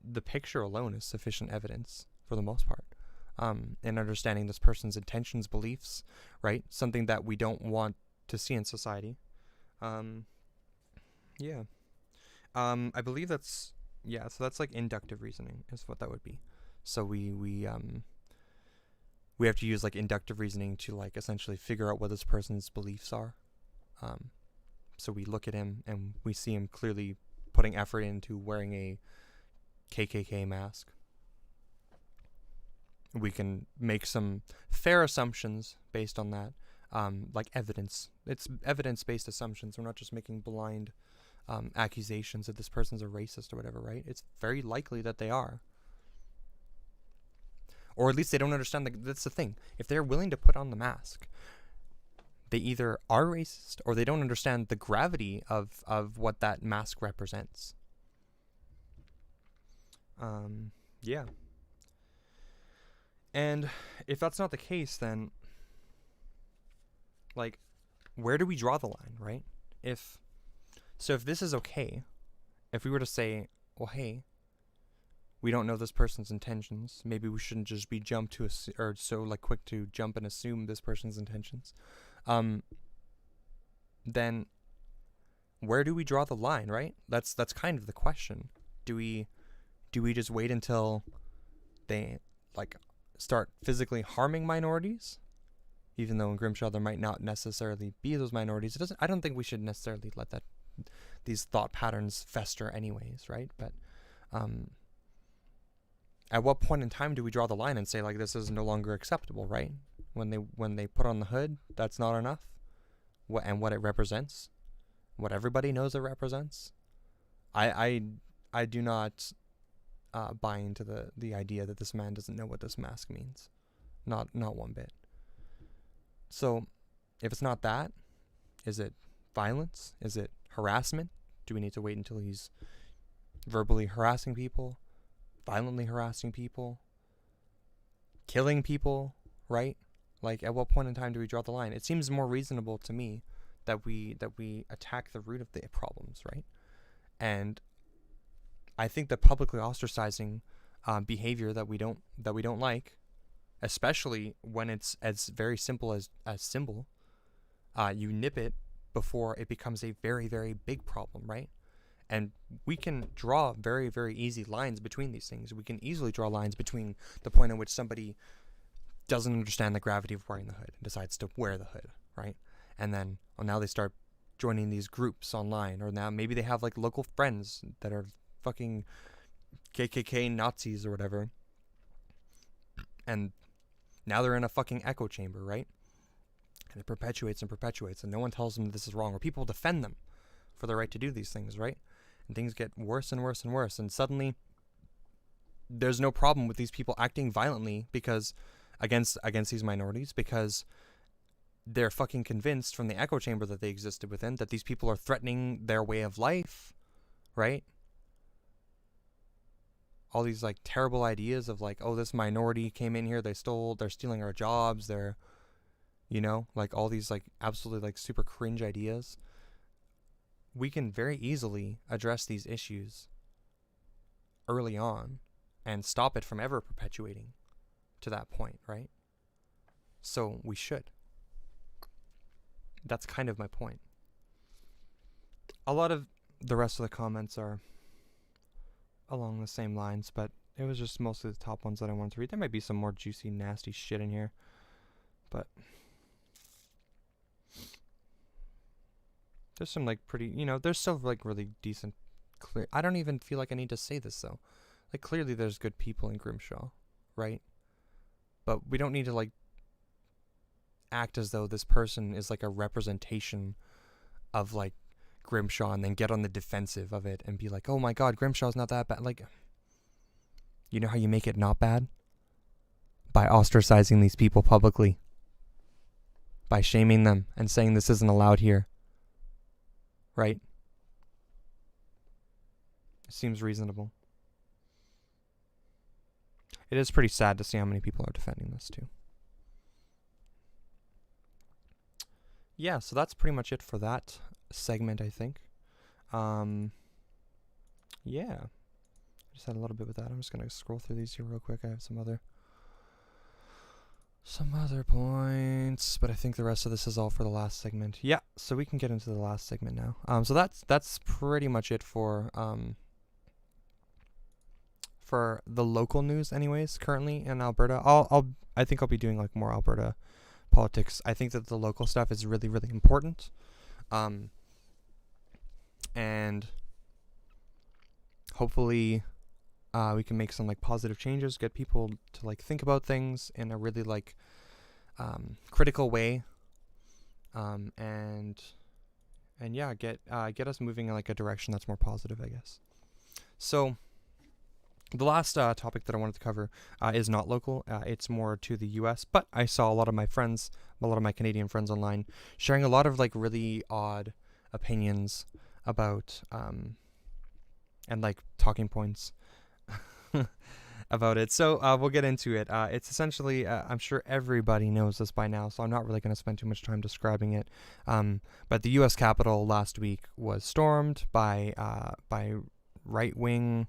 the picture alone is sufficient evidence for the most part. In understanding this person's intentions, beliefs, right? Something that we don't want to see in society. Yeah. I believe that's, yeah, so that's like inductive reasoning is what that would be. So we have to use like inductive reasoning to like essentially figure out what this person's beliefs are. So we look at him and we see him clearly putting effort into wearing a KKK mask. We can make some fair assumptions based on that, like evidence. It's evidence-based assumptions. We're not just making blind accusations that this person's a racist or whatever, right? It's very likely that they are. Or at least they don't understand that's the thing. If they're willing to put on the mask, they either are racist or they don't understand the gravity of what that mask represents. Yeah. And if that's not the case, then, like, where do we draw the line, right? If this is okay, if we were to say, well, hey, we don't know this person's intentions, maybe we shouldn't just be quick to jump and assume this person's intentions, then where do we draw the line, right? That's kind of the question. Do we just wait until they like start physically harming minorities, even though in Grimshaw there might not necessarily be those minorities? I don't think we should necessarily let these thought patterns fester anyways, right? But at what point in time do we draw the line and say like this is no longer acceptable, right? When they put on the hood, that's not enough. What it represents, what everybody knows it represents. I do not buy into the idea that this man doesn't know what this mask means, not one bit. So, if it's not that, is it violence? Is it harassment? Do we need to wait until he's verbally harassing people, violently harassing people, killing people, right? Like, at what point in time do we draw the line? It seems more reasonable to me that we attack the root of the problems, right? And I think that publicly ostracizing behavior that we don't like, especially when it's as very simple as symbol, you nip it before it becomes a very, very big problem, right? And we can draw very, very easy lines between these things. We can easily draw lines between the point at which somebody doesn't understand the gravity of wearing the hood and decides to wear the hood, right? And then now they start joining these groups online, or now maybe they have like local friends that are fucking KKK Nazis or whatever, and now they're in a fucking echo chamber, right? And it perpetuates and no one tells them this is wrong, or people defend them for the right to do these things, right? And things get worse and worse and worse, and suddenly there's no problem with these people acting violently because against these minorities, because they're fucking convinced from the echo chamber that they existed within that these people are threatening their way of life, right? All these like terrible ideas of like, oh, this minority came in here, they're stealing our jobs, they're, you know, like all these like absolutely like super cringe ideas. We can very easily address these issues early on and stop it from ever perpetuating to that point, right? So we should. That's kind of my point. A lot of the rest of the comments are along the same lines, but it was just mostly the top ones that I wanted to read. There might be some more juicy, nasty shit in here, but there's some like pretty, you know, there's still like really decent, clear. I don't even feel like I need to say this though. Like clearly there's good people in Grimshaw, right? But we don't need to like act as though this person is like a representation of like Grimshaw and then get on the defensive of it and be like, oh my god, Grimshaw's not that bad. Like, you know how you make it not bad? By ostracizing these people publicly. By shaming them and saying this isn't allowed here. Right? It seems reasonable. it is pretty sad to see how many people are defending this too. Yeah, so that's pretty much it for that segment, I think. Yeah, just had a little bit with that. I'm just gonna scroll through these here real quick. I have some other points, but I think the rest of this is all for the last segment. Yeah, so we can get into the last segment now. So that's pretty much it for the local news, anyways. Currently in Alberta, I think I'll be doing like more Alberta politics. I think that the local stuff is really, really important, and hopefully we can make some like positive changes, get people to like think about things in a really like critical way, and yeah, get us moving in like a direction that's more positive, I guess. So the last topic that I wanted to cover is not local. It's more to the U.S., but I saw a lot of my Canadian friends online sharing a lot of like really odd opinions about and like talking points about it. So we'll get into it. It's essentially, I'm sure everybody knows this by now, so I'm not really going to spend too much time describing it. But the U.S. Capitol last week was stormed by right-wing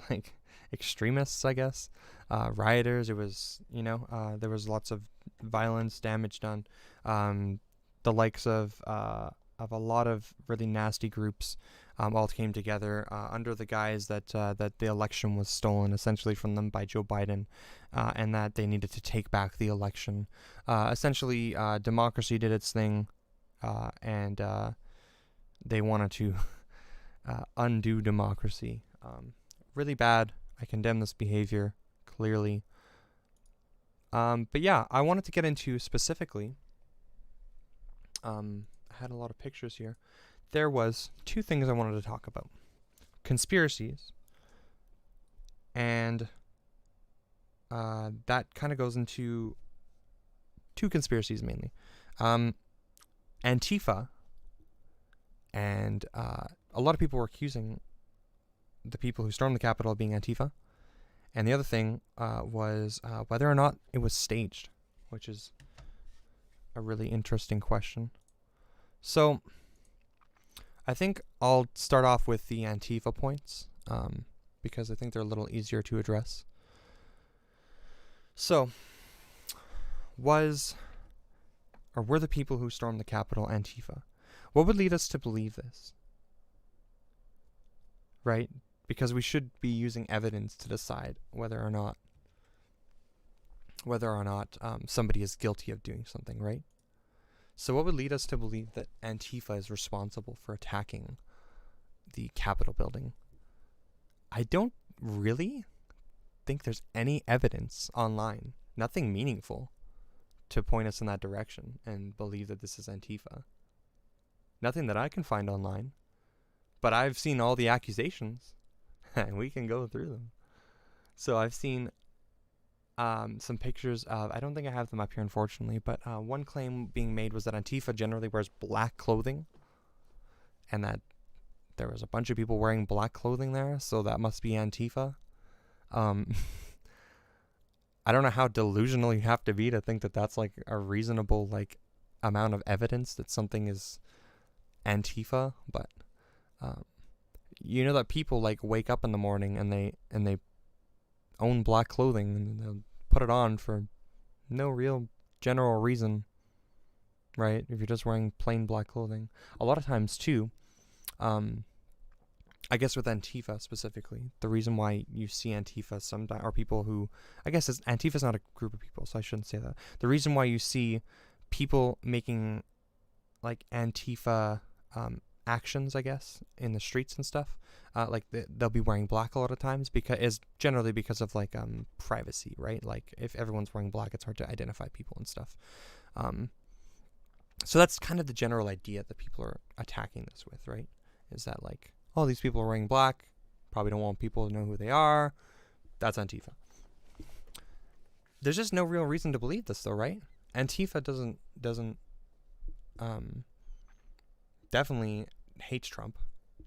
like extremists, I guess, rioters. It was, there was lots of violence, damage done. The likes of a lot of really nasty groups all came together under the guise that the election was stolen essentially from them by Joe Biden, and that they needed to take back the election. Essentially, democracy did its thing, and they wanted to undo democracy. Really bad. I condemn this behavior, clearly. But yeah, I wanted to get into specifically, I had a lot of pictures here. There was two things I wanted to talk about. Conspiracies. And that kind of goes into two conspiracies mainly. Antifa. And a lot of people were accusing the people who stormed the Capitol of being Antifa. And the other thing was whether or not it was staged, which is a really interesting question. So I think I'll start off with the Antifa points, because I think they're a little easier to address. So, were the people who stormed the Capitol Antifa? What would lead us to believe this? Right? Because we should be using evidence to decide whether or not somebody is guilty of doing something, right? So what would lead us to believe that Antifa is responsible for attacking the Capitol building? I don't really think there's any evidence online, nothing meaningful, to point us in that direction and believe that this is Antifa. Nothing that I can find online. But I've seen all the accusations, and we can go through them. So I've seen some pictures of, I don't think I have them up here unfortunately, but one claim being made was that Antifa generally wears black clothing, and that there was a bunch of people wearing black clothing there, so that must be Antifa. I don't know how delusional you have to be to think that that's like a reasonable like amount of evidence that something is Antifa, but that people like wake up in the morning and they own black clothing and they'll put it on for no real general reason, right? If you're just wearing plain black clothing. A lot of times too, I guess with Antifa specifically, the reason why you see Antifa sometimes, or people who, I guess Antifa's not a group of people, so I shouldn't say that. The reason why you see people making like Antifa actions, I guess, in the streets and stuff, like they'll be wearing black a lot of times because of like privacy, right? Like if everyone's wearing black, it's hard to identify people and stuff. So that's kind of the general idea that people are attacking this with, right? Is that like, oh, these people are wearing black, probably don't want people to know who they are. That's Antifa. There's just no real reason to believe this, though, right? Antifa doesn't definitely hates Trump.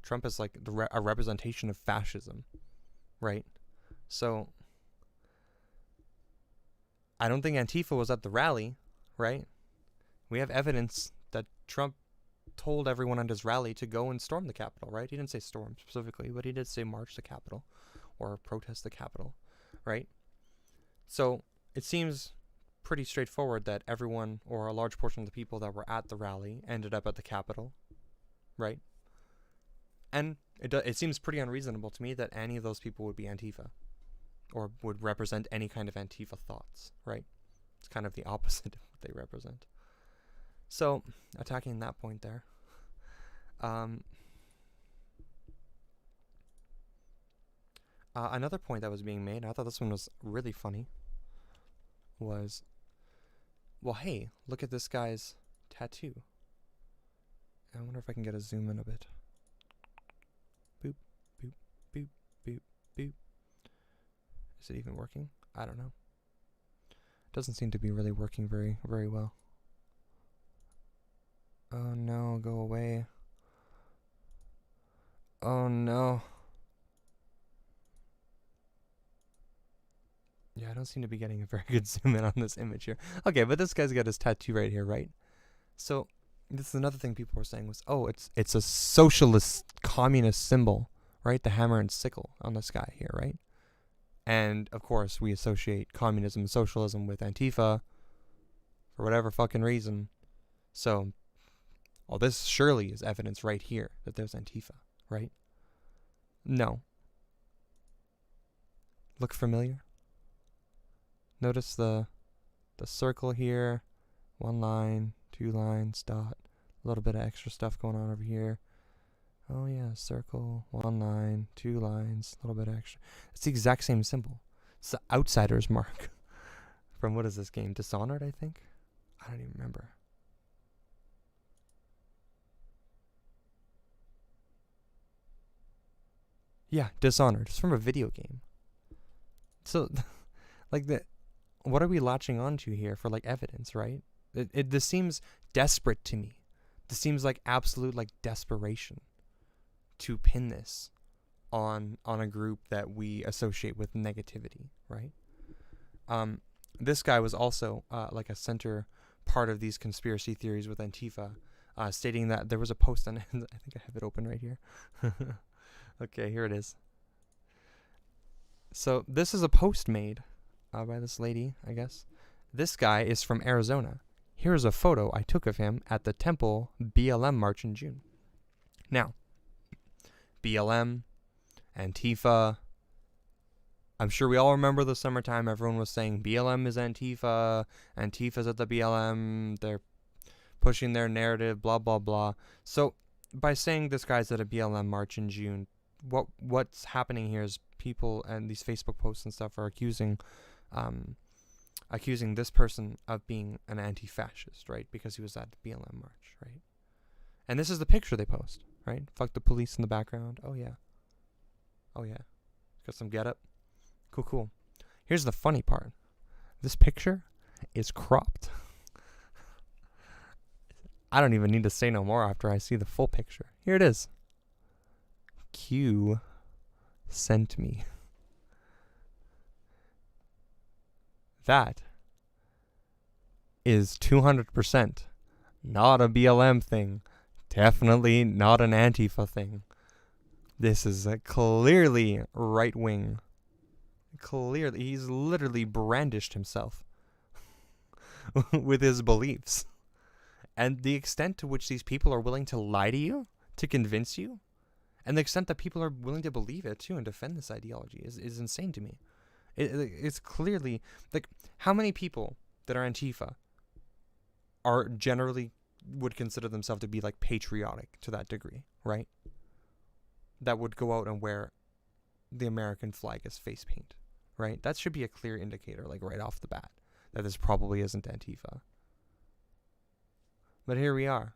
Trump is like a representation of fascism, right? So I don't think Antifa was at the rally, right? We have evidence that Trump told everyone at his rally to go and storm the Capitol, right? He didn't say storm specifically, but he did say march the Capitol or protest the Capitol, right? So it seems pretty straightforward that everyone or a large portion of the people that were at the rally ended up at the Capitol, right? And it seems pretty unreasonable to me that any of those people would be Antifa or would represent any kind of Antifa thoughts, right? It's kind of the opposite of what they represent. So, attacking that point there. Another point that was being made, I thought this one was really funny, was, well, hey, look at this guy's tattoo. I wonder if I can get a zoom in a bit. Boop, boop, boop, boop, boop. Is it even working? I don't know. Doesn't seem to be really working very, very well. Oh no, go away. Oh no. Yeah, I don't seem to be getting a very good zoom in on this image here. Okay, but this guy's got his tattoo right here, right? So, this is another thing people were saying was, oh, it's a socialist, communist symbol, right? The hammer and sickle on this guy here, right? And, of course, we associate communism and socialism with Antifa for whatever fucking reason. So, well, this surely is evidence right here that there's Antifa, right? No. Look familiar? Notice the circle here, 1 line, 2 lines, dot, a little bit of extra stuff going on over here. Oh yeah, circle, 1 line, 2 lines, a little bit extra. It's the exact same symbol. It's the outsider's mark from, what is this game? Dishonored, I think? I don't even remember. Yeah, Dishonored. It's from a video game. So, like, what are we latching onto here for, like, evidence, right? This seems desperate to me. This seems like absolute, like, desperation to pin this on a group that we associate with negativity, right? This guy was also, like, a center part of these conspiracy theories with Antifa, stating that there was a post on it. I think I have it open right here. Okay, here it is. So this is a post made by this lady, I guess. This guy is from Arizona. Here's a photo I took of him at the Temple BLM March in June. Now, BLM, Antifa. I'm sure we all remember the summertime. Everyone was saying BLM is Antifa. Antifa's at the BLM. They're pushing their narrative, blah, blah, blah. So by saying this guy's at a BLM march in June, what's happening here is people and these Facebook posts and stuff are accusing this person of being an anti-fascist, right? Because he was at the BLM march, right? And this is the picture they post, right? Fuck the police in the background. Oh yeah. Oh yeah. Got some get up. Cool, cool. Here's the funny part. This picture is cropped. I don't even need to say no more after I see the full picture. Here it is. Q sent me. That is 200% not a BLM thing. Definitely not an Antifa thing. This is a clearly right wing. Clearly, he's literally brandished himself with his beliefs. And the extent to which these people are willing to lie to you, to convince you, and the extent that people are willing to believe it too and defend this ideology is insane to me. It's clearly, like, how many people that are Antifa are generally would consider themselves to be, like, patriotic to that degree, right? That would go out and wear the American flag as face paint, right? That should be a clear indicator, like, right off the bat, that this probably isn't Antifa. But here we are.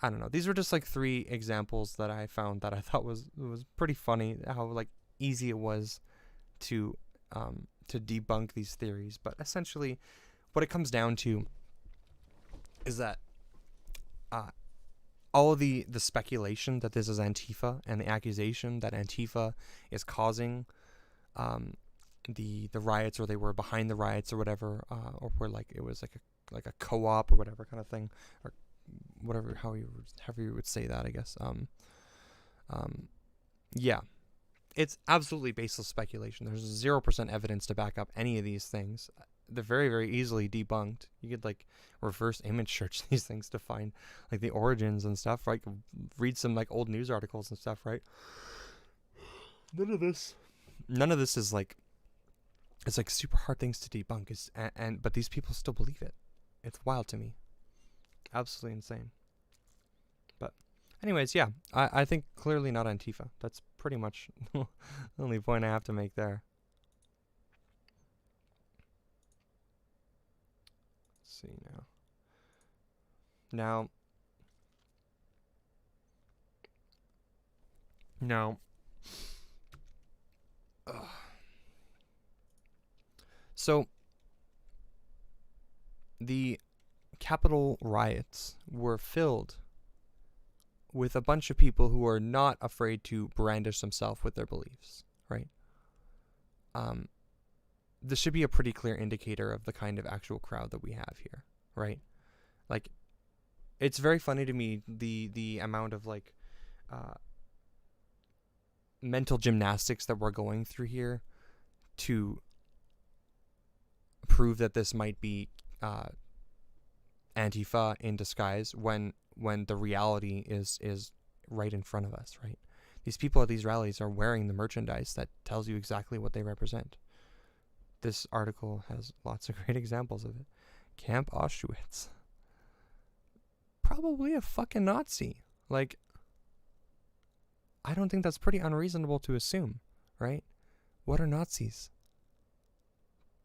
I don't know. These were just, like, 3 examples that I found that I thought was pretty funny, how, like, easy it was to debunk these theories. But essentially, what it comes down to is that all the speculation that this is Antifa and the accusation that Antifa is causing the riots, or they were behind the riots or whatever, or were like it was like a co-op or whatever kind of thing, or whatever however you would say that, I guess. Yeah, it's absolutely baseless speculation. There's 0% evidence to back up any of these things. They're very, very easily debunked. You could like reverse image search these things to find like the origins and stuff, right? Read some like old news articles and stuff, right? None of this is like, it's like super hard things to debunk. But these people still believe it. It's wild to me. Absolutely insane. But anyways, yeah, I think clearly not Antifa. That's pretty much the only point I have to make there. Let's see now. So the Capitol riots were filled with a bunch of people who are not afraid to brandish themselves with their beliefs, right? This should be a pretty clear indicator of the kind of actual crowd that we have here, right? Like, it's very funny to me the amount of like mental gymnastics that we're going through here to prove that this might be Antifa in disguise when the reality is right in front of us, right? These people at these rallies are wearing the merchandise that tells you exactly what they represent. This article has lots of great examples of it. Camp Auschwitz. Probably a fucking Nazi. Like, I don't think that's pretty unreasonable to assume, right? What are Nazis?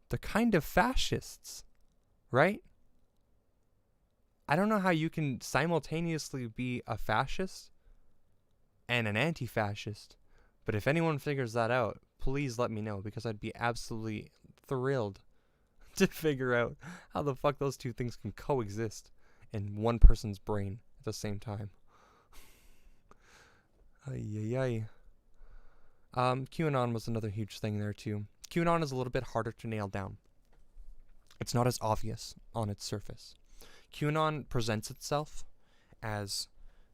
They're kind of fascists, right? I don't know how you can simultaneously be a fascist and an anti-fascist, but if anyone figures that out, please let me know, because I'd be absolutely thrilled to figure out how the fuck those two things can coexist in one person's brain at the same time. QAnon was another huge thing there too. QAnon is a little bit harder to nail down. It's not as obvious on its surface. QAnon presents itself as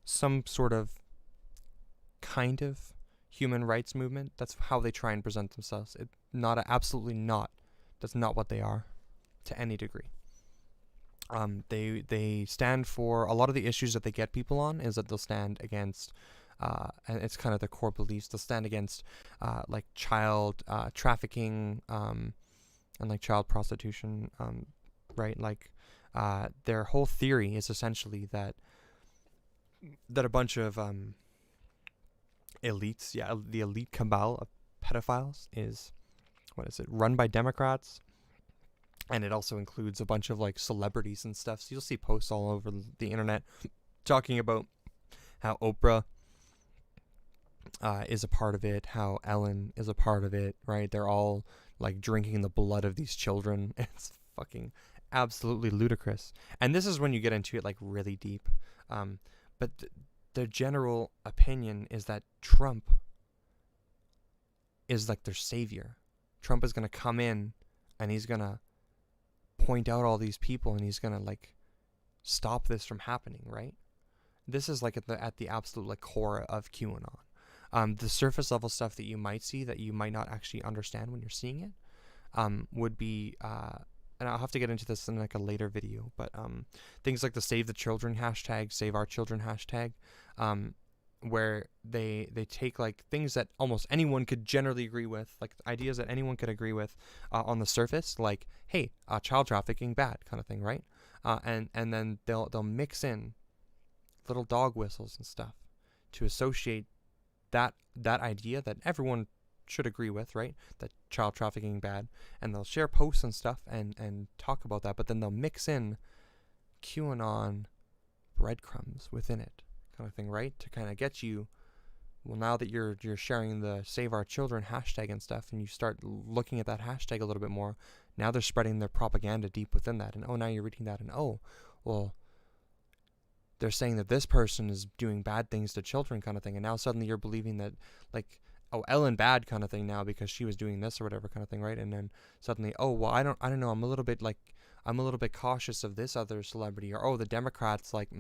some sort of kind of human rights movement. That's how they try and present themselves. Absolutely not. That's not what they are, to any degree. They stand for a lot of the issues that they get people on is that they'll stand against, and it's kind of their core beliefs. They'll stand against like child trafficking and like child prostitution, right? Like their whole theory is essentially that a bunch of elites, the elite cabal of pedophiles is, run by Democrats. And it also includes a bunch of like celebrities and stuff. So you'll see posts all over the internet talking about how Oprah is a part of it, how Ellen is a part of it, right? They're all like drinking the blood of these children. It's fucking absolutely ludicrous. And this is when you get into it like really deep. But the general opinion is that Trump is like their savior. Trump is going to come in and he's going to point out all these people and he's going to like stop this from happening, right? This is like at the absolute like core of QAnon. The surface level stuff that you might see that you might not actually understand when you're seeing it would be and I'll have to get into this in like a later video, but things like the Save the Children hashtag, Save Our Children hashtag, where they take like things that almost anyone could generally agree with, like ideas that anyone could agree with on the surface, like, hey, child trafficking bad kind of thing, right? And then they'll mix in little dog whistles and stuff to associate that idea that everyone should agree with, right? That child trafficking bad, and they'll share posts and stuff and talk about that, but then they'll mix in QAnon breadcrumbs within it, kind of thing, right? To kind of get you, well, now that you're sharing the Save Our Children hashtag and stuff, and you start looking at that hashtag a little bit more, now they're spreading their propaganda deep within that, and now you're reading that, and well, they're saying that this person is doing bad things to children kind of thing, and now suddenly you're believing that, like, oh, Ellen bad kind of thing now because she was doing this or whatever kind of thing, right? And then suddenly, oh, well, I don't know, I'm a little bit cautious of this other celebrity, or oh, the Democrats like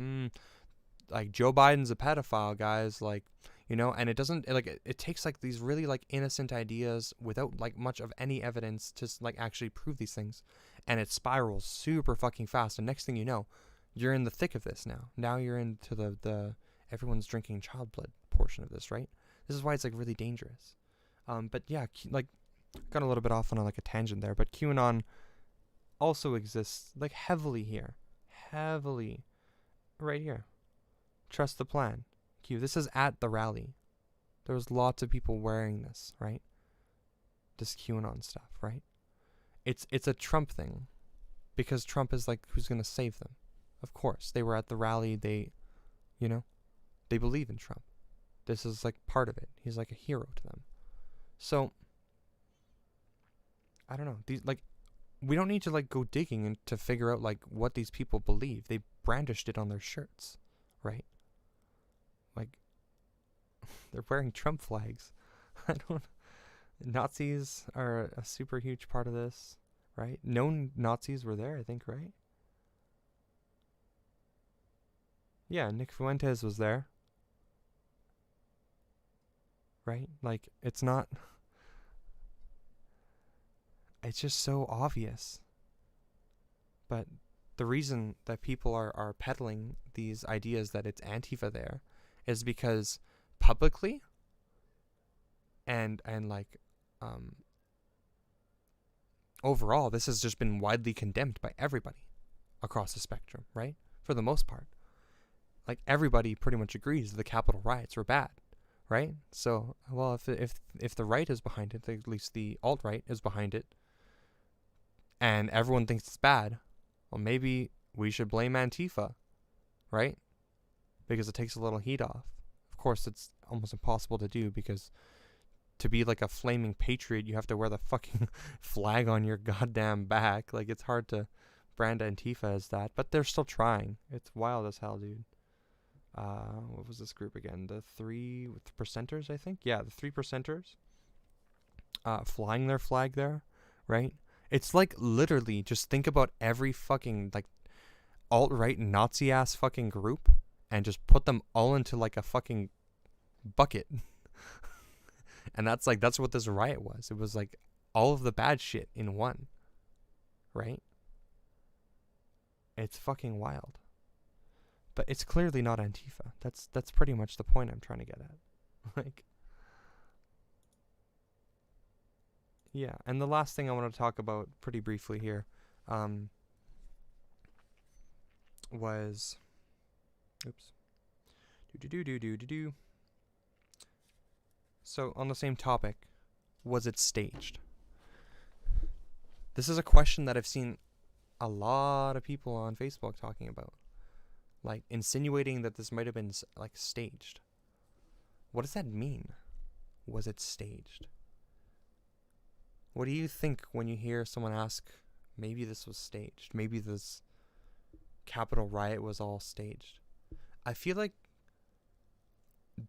Joe Biden's a pedophile, guys, like, you know. And it doesn't, like, it takes like these really like innocent ideas without like much of any evidence to like actually prove these things, and it spirals super fucking fast, and next thing you know, you're in the thick of this now you're into the everyone's drinking child blood portion of this, right? This is why it's like really dangerous. But yeah, like, got a little bit off on like a tangent there, but QAnon also exists like heavily right here. Trust the plan. This is at the rally. There was lots of people wearing this, right? This QAnon stuff, right? It's a Trump thing, because Trump is like, who's gonna save them? Of course, they were at the rally. They, you know, they believe in Trump. This is like part of it. He's like a hero to them. So I don't know. These, like, we don't need to like go digging and to figure out like what these people believe. They brandished it on their shirts, right? Like, they're wearing Trump flags. I don't. Nazis are a super huge part of this, right? Known Nazis were there, I think, right? Yeah, Nick Fuentes was there, right? Like, it's not. It's just so obvious. But the reason that people are peddling these ideas that it's Antifa there is because publicly and like overall, this has just been widely condemned by everybody across the spectrum, right? For the most part. Like, everybody pretty much agrees that the Capitol riots were bad, right? So, well, if the right is behind it, at least the alt-right is behind it, and everyone thinks it's bad, well, maybe we should blame Antifa, right? Because it takes a little heat off. Of course, it's almost impossible to do, because to be like a flaming patriot, you have to wear the fucking flag on your goddamn back. Like, it's hard to brand Antifa as that, but they're still trying. It's wild as hell, dude. What was this group again? The 3%ers, I think? Yeah, the 3%ers. Flying their flag there, right? It's like, literally, just think about every fucking, like, alt-right Nazi-ass fucking group and just put them all into, like, a fucking bucket. And that's what this riot was. It was, like, all of the bad shit in one, right? It's fucking wild. But it's clearly not Antifa. That's pretty much the point I'm trying to get at. Like, yeah. And the last thing I want to talk about pretty briefly here was, oops. So, on the same topic, was it staged? This is a question that I've seen a lot of people on Facebook talking about. Like, insinuating that this might have been, like, staged. What does that mean? Was it staged? What do you think when you hear someone ask, maybe this was staged? Maybe this Capitol riot was all staged? I feel like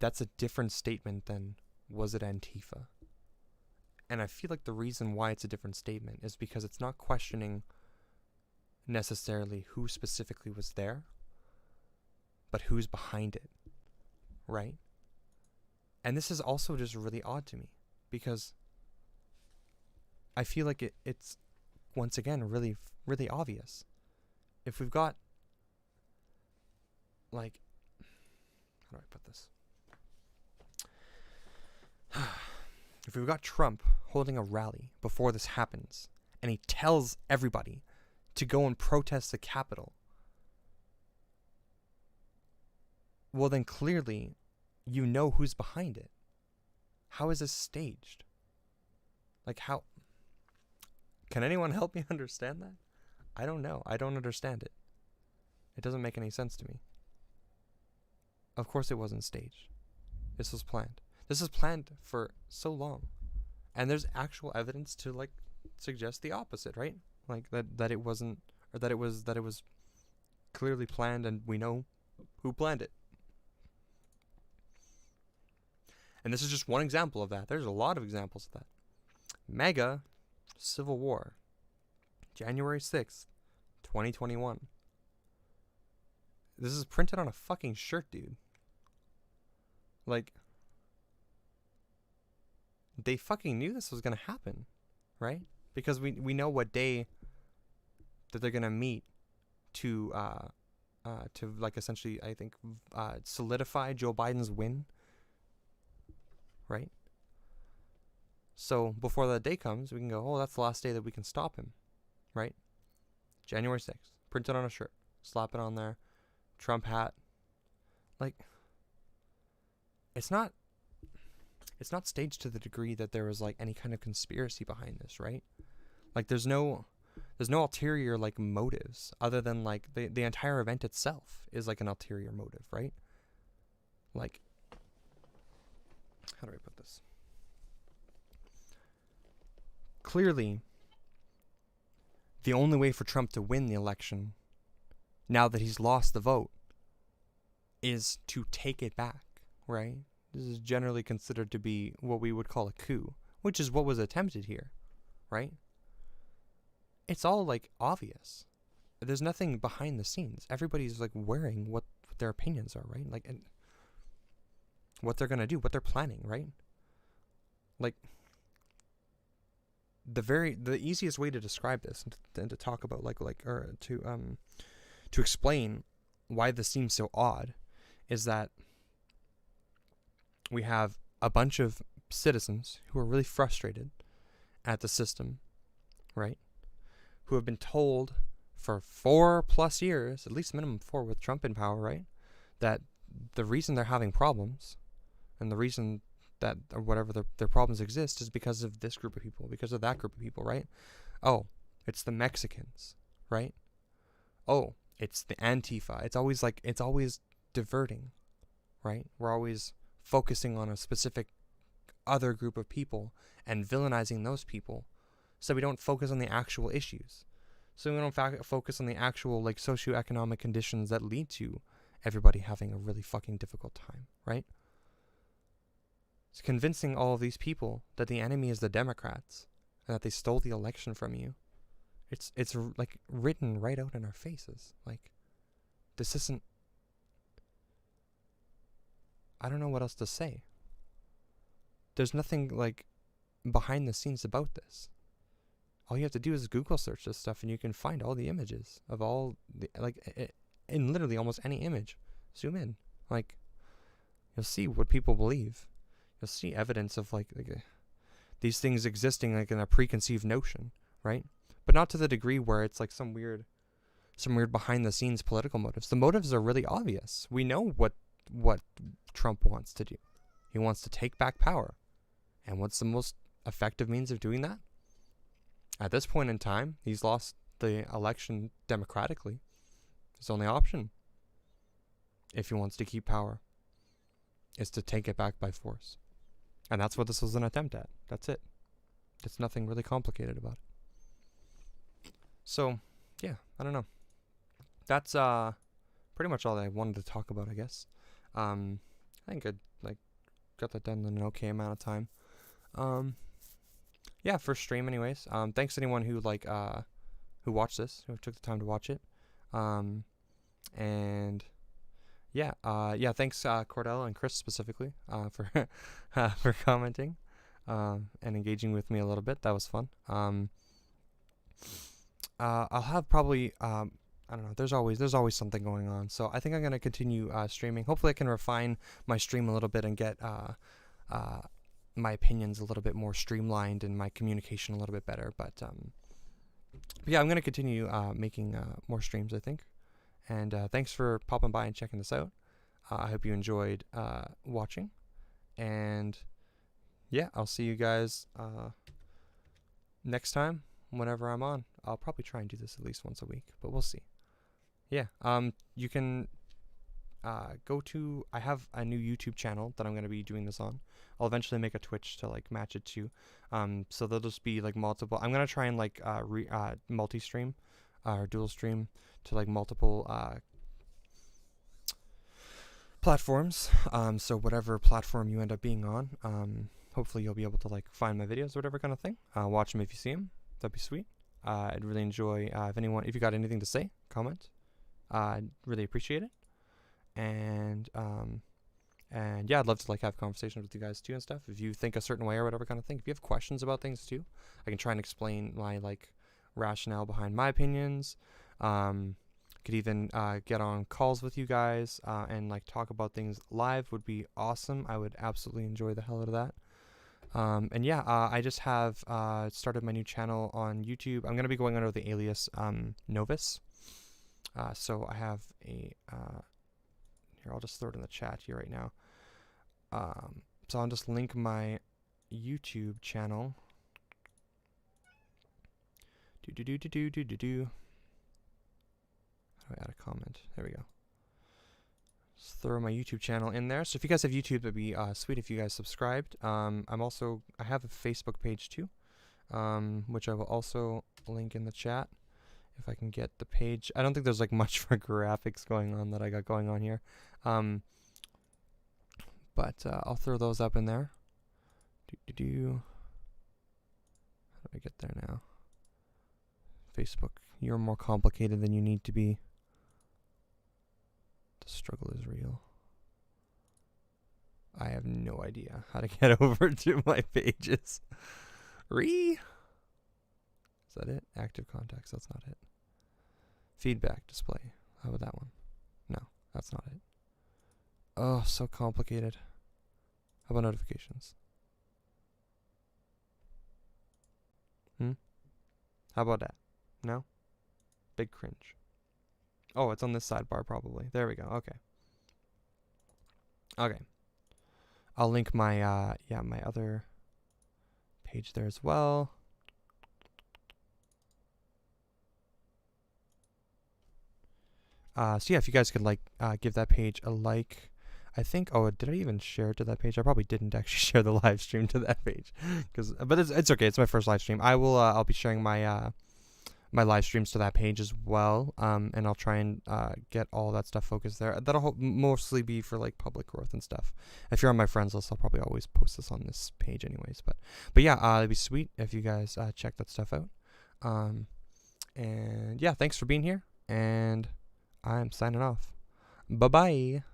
that's a different statement than, was it Antifa? And I feel like the reason why it's a different statement is because it's not questioning necessarily who specifically was there, but who's behind it, right? And this is also just really odd to me, because I feel like it's, once again, really, really obvious. If we've got, like, how do I put this? If we've got Trump holding a rally before this happens, and he tells everybody to go and protest the Capitol, well, then clearly you know who's behind it. How is this staged? Like, how? Can anyone help me understand that? I don't know. I don't understand it. It doesn't make any sense to me. Of course it wasn't staged. This was planned. This is planned for so long. And there's actual evidence to, like, suggest the opposite, right? Like, that it wasn't, or that it was clearly planned, and we know who planned it. And this is just one example of that. There's a lot of examples of that. Mega Civil War, January 6th, 2021. This is printed on a fucking shirt, dude. Like, they fucking knew this was gonna happen, right? Because we know what day that they're gonna meet to like essentially, I think, solidify Joe Biden's win, right? So before that day comes, we can go, oh, that's the last day that we can stop him, right? January 6th, print it on a shirt, slap it on there, Trump hat. Like, it's not staged to the degree that there was like any kind of conspiracy behind this, right? Like, there's no ulterior like motives other than like the entire event itself is like an ulterior motive, right? Like, how do I put this? Clearly, the only way for Trump to win the election, now that he's lost the vote, is to take it back, right? This is generally considered to be what we would call a coup, which is what was attempted here, right? It's all like obvious. There's nothing behind the scenes. Everybody's like wearing what their opinions are, right? Like, and what they're gonna do, what they're planning, right? Like, the easiest way to describe this and to talk about to explain why this seems so odd is that we have a bunch of citizens who are really frustrated at the system, right? Who have been told for 4+ years, at least minimum 4 with Trump in power, right? That the reason they're having problems and the reason that or whatever their problems exist is because of this group of people, because of that group of people, right? Oh, it's the Mexicans, right? Oh, it's the Antifa. It's always diverting, right? We're always focusing on a specific other group of people and villainizing those people, so we don't focus on the actual issues. So we don't focus on the actual like socioeconomic conditions that lead to everybody having a really fucking difficult time, right? It's convincing all of these people that the enemy is the Democrats and that they stole the election from you. It's like written right out in our faces. Like, this isn't, I don't know what else to say. There's nothing like behind the scenes about this. All you have to do is Google search this stuff and you can find all the images of all the, like, in literally almost any image. Zoom in. Like, you'll see what people believe. You'll see evidence of like these things existing like in a preconceived notion, right? But not to the degree where it's like some weird behind the scenes political motives. The motives are really obvious. We know what Trump wants to do. He wants to take back power. And what's the most effective means of doing that? At this point in time, he's lost the election democratically. His only option, if he wants to keep power, is to take it back by force. And that's what this was an attempt at. That's it. There's nothing really complicated about it. So, yeah, I don't know. That's pretty much all that I wanted to talk about, I guess. I think I got that done in an okay amount of time. Yeah, first stream anyways. Thanks to anyone who who watched this, who took the time to watch it. And yeah, thanks Cordell and Chris specifically for for commenting and engaging with me a little bit. That was fun. I'll have probably I don't know. There's always something going on. So I think I'm gonna continue streaming. Hopefully, I can refine my stream a little bit and get my opinions a little bit more streamlined and my communication a little bit better. But yeah, I'm gonna continue making more streams, I think. And thanks for popping by and checking this out. I hope you enjoyed watching. And yeah, I'll see you guys next time whenever I'm on. I'll probably try and do this at least once a week, but we'll see. Yeah, you can go to, I have a new YouTube channel that I'm going to be doing this on. I'll eventually make a Twitch to like match it to. So there'll just be like multiple, I'm going to try and like multi-stream or dual stream to like multiple platforms. So whatever platform you end up being on, hopefully you'll be able to like find my videos or whatever kind of thing. Watch them if you see them. That'd be sweet. I'd really enjoy if you got anything to say, comment. I'd really appreciate it. And yeah, I'd love to like have conversations with you guys too and stuff. If you think a certain way or whatever kind of thing. If you have questions about things too, I can try and explain my like rationale behind my opinions. Could even get on calls with you guys and like talk about things live would be awesome. I would absolutely enjoy the hell out of that. And yeah, I just have started my new channel on YouTube. I'm gonna be going under the alias Novus. So I have a here. I'll just throw it in the chat here right now. So I'll just link my YouTube channel. How do I add a comment? There we go. Just throw my YouTube channel in there. So if you guys have YouTube, it'd be sweet if you guys subscribed. I have a Facebook page too, which I will also link in the chat if I can get the page. I don't think there's like much for graphics going on that I got going on here, but I'll throw those up in there. How do I get there now? Facebook, you're more complicated than you need to be. The struggle is real. I have no idea how to get over to my pages. Is that it? Active contacts, that's not it. Feedback display. How about that one? No, that's not it. Oh, so complicated. How about notifications? How about that? No? Big cringe. Oh, it's on this sidebar probably. There we go. Okay. Okay. I'll link my my other page there as well. So yeah, if you guys could like give that page a like. I think, oh, did I even share it to that page? I probably didn't actually share the live stream to that page, but it's okay. It's my first live stream. I'll be sharing my my live streams to that page as well, and I'll try and get all that stuff focused there. That'll mostly be for like public growth and stuff. If you're on my friends list, I'll probably always post this on this page anyways. But yeah, it'd be sweet if you guys check that stuff out. And yeah, thanks for being here, and I'm signing off. Bye bye.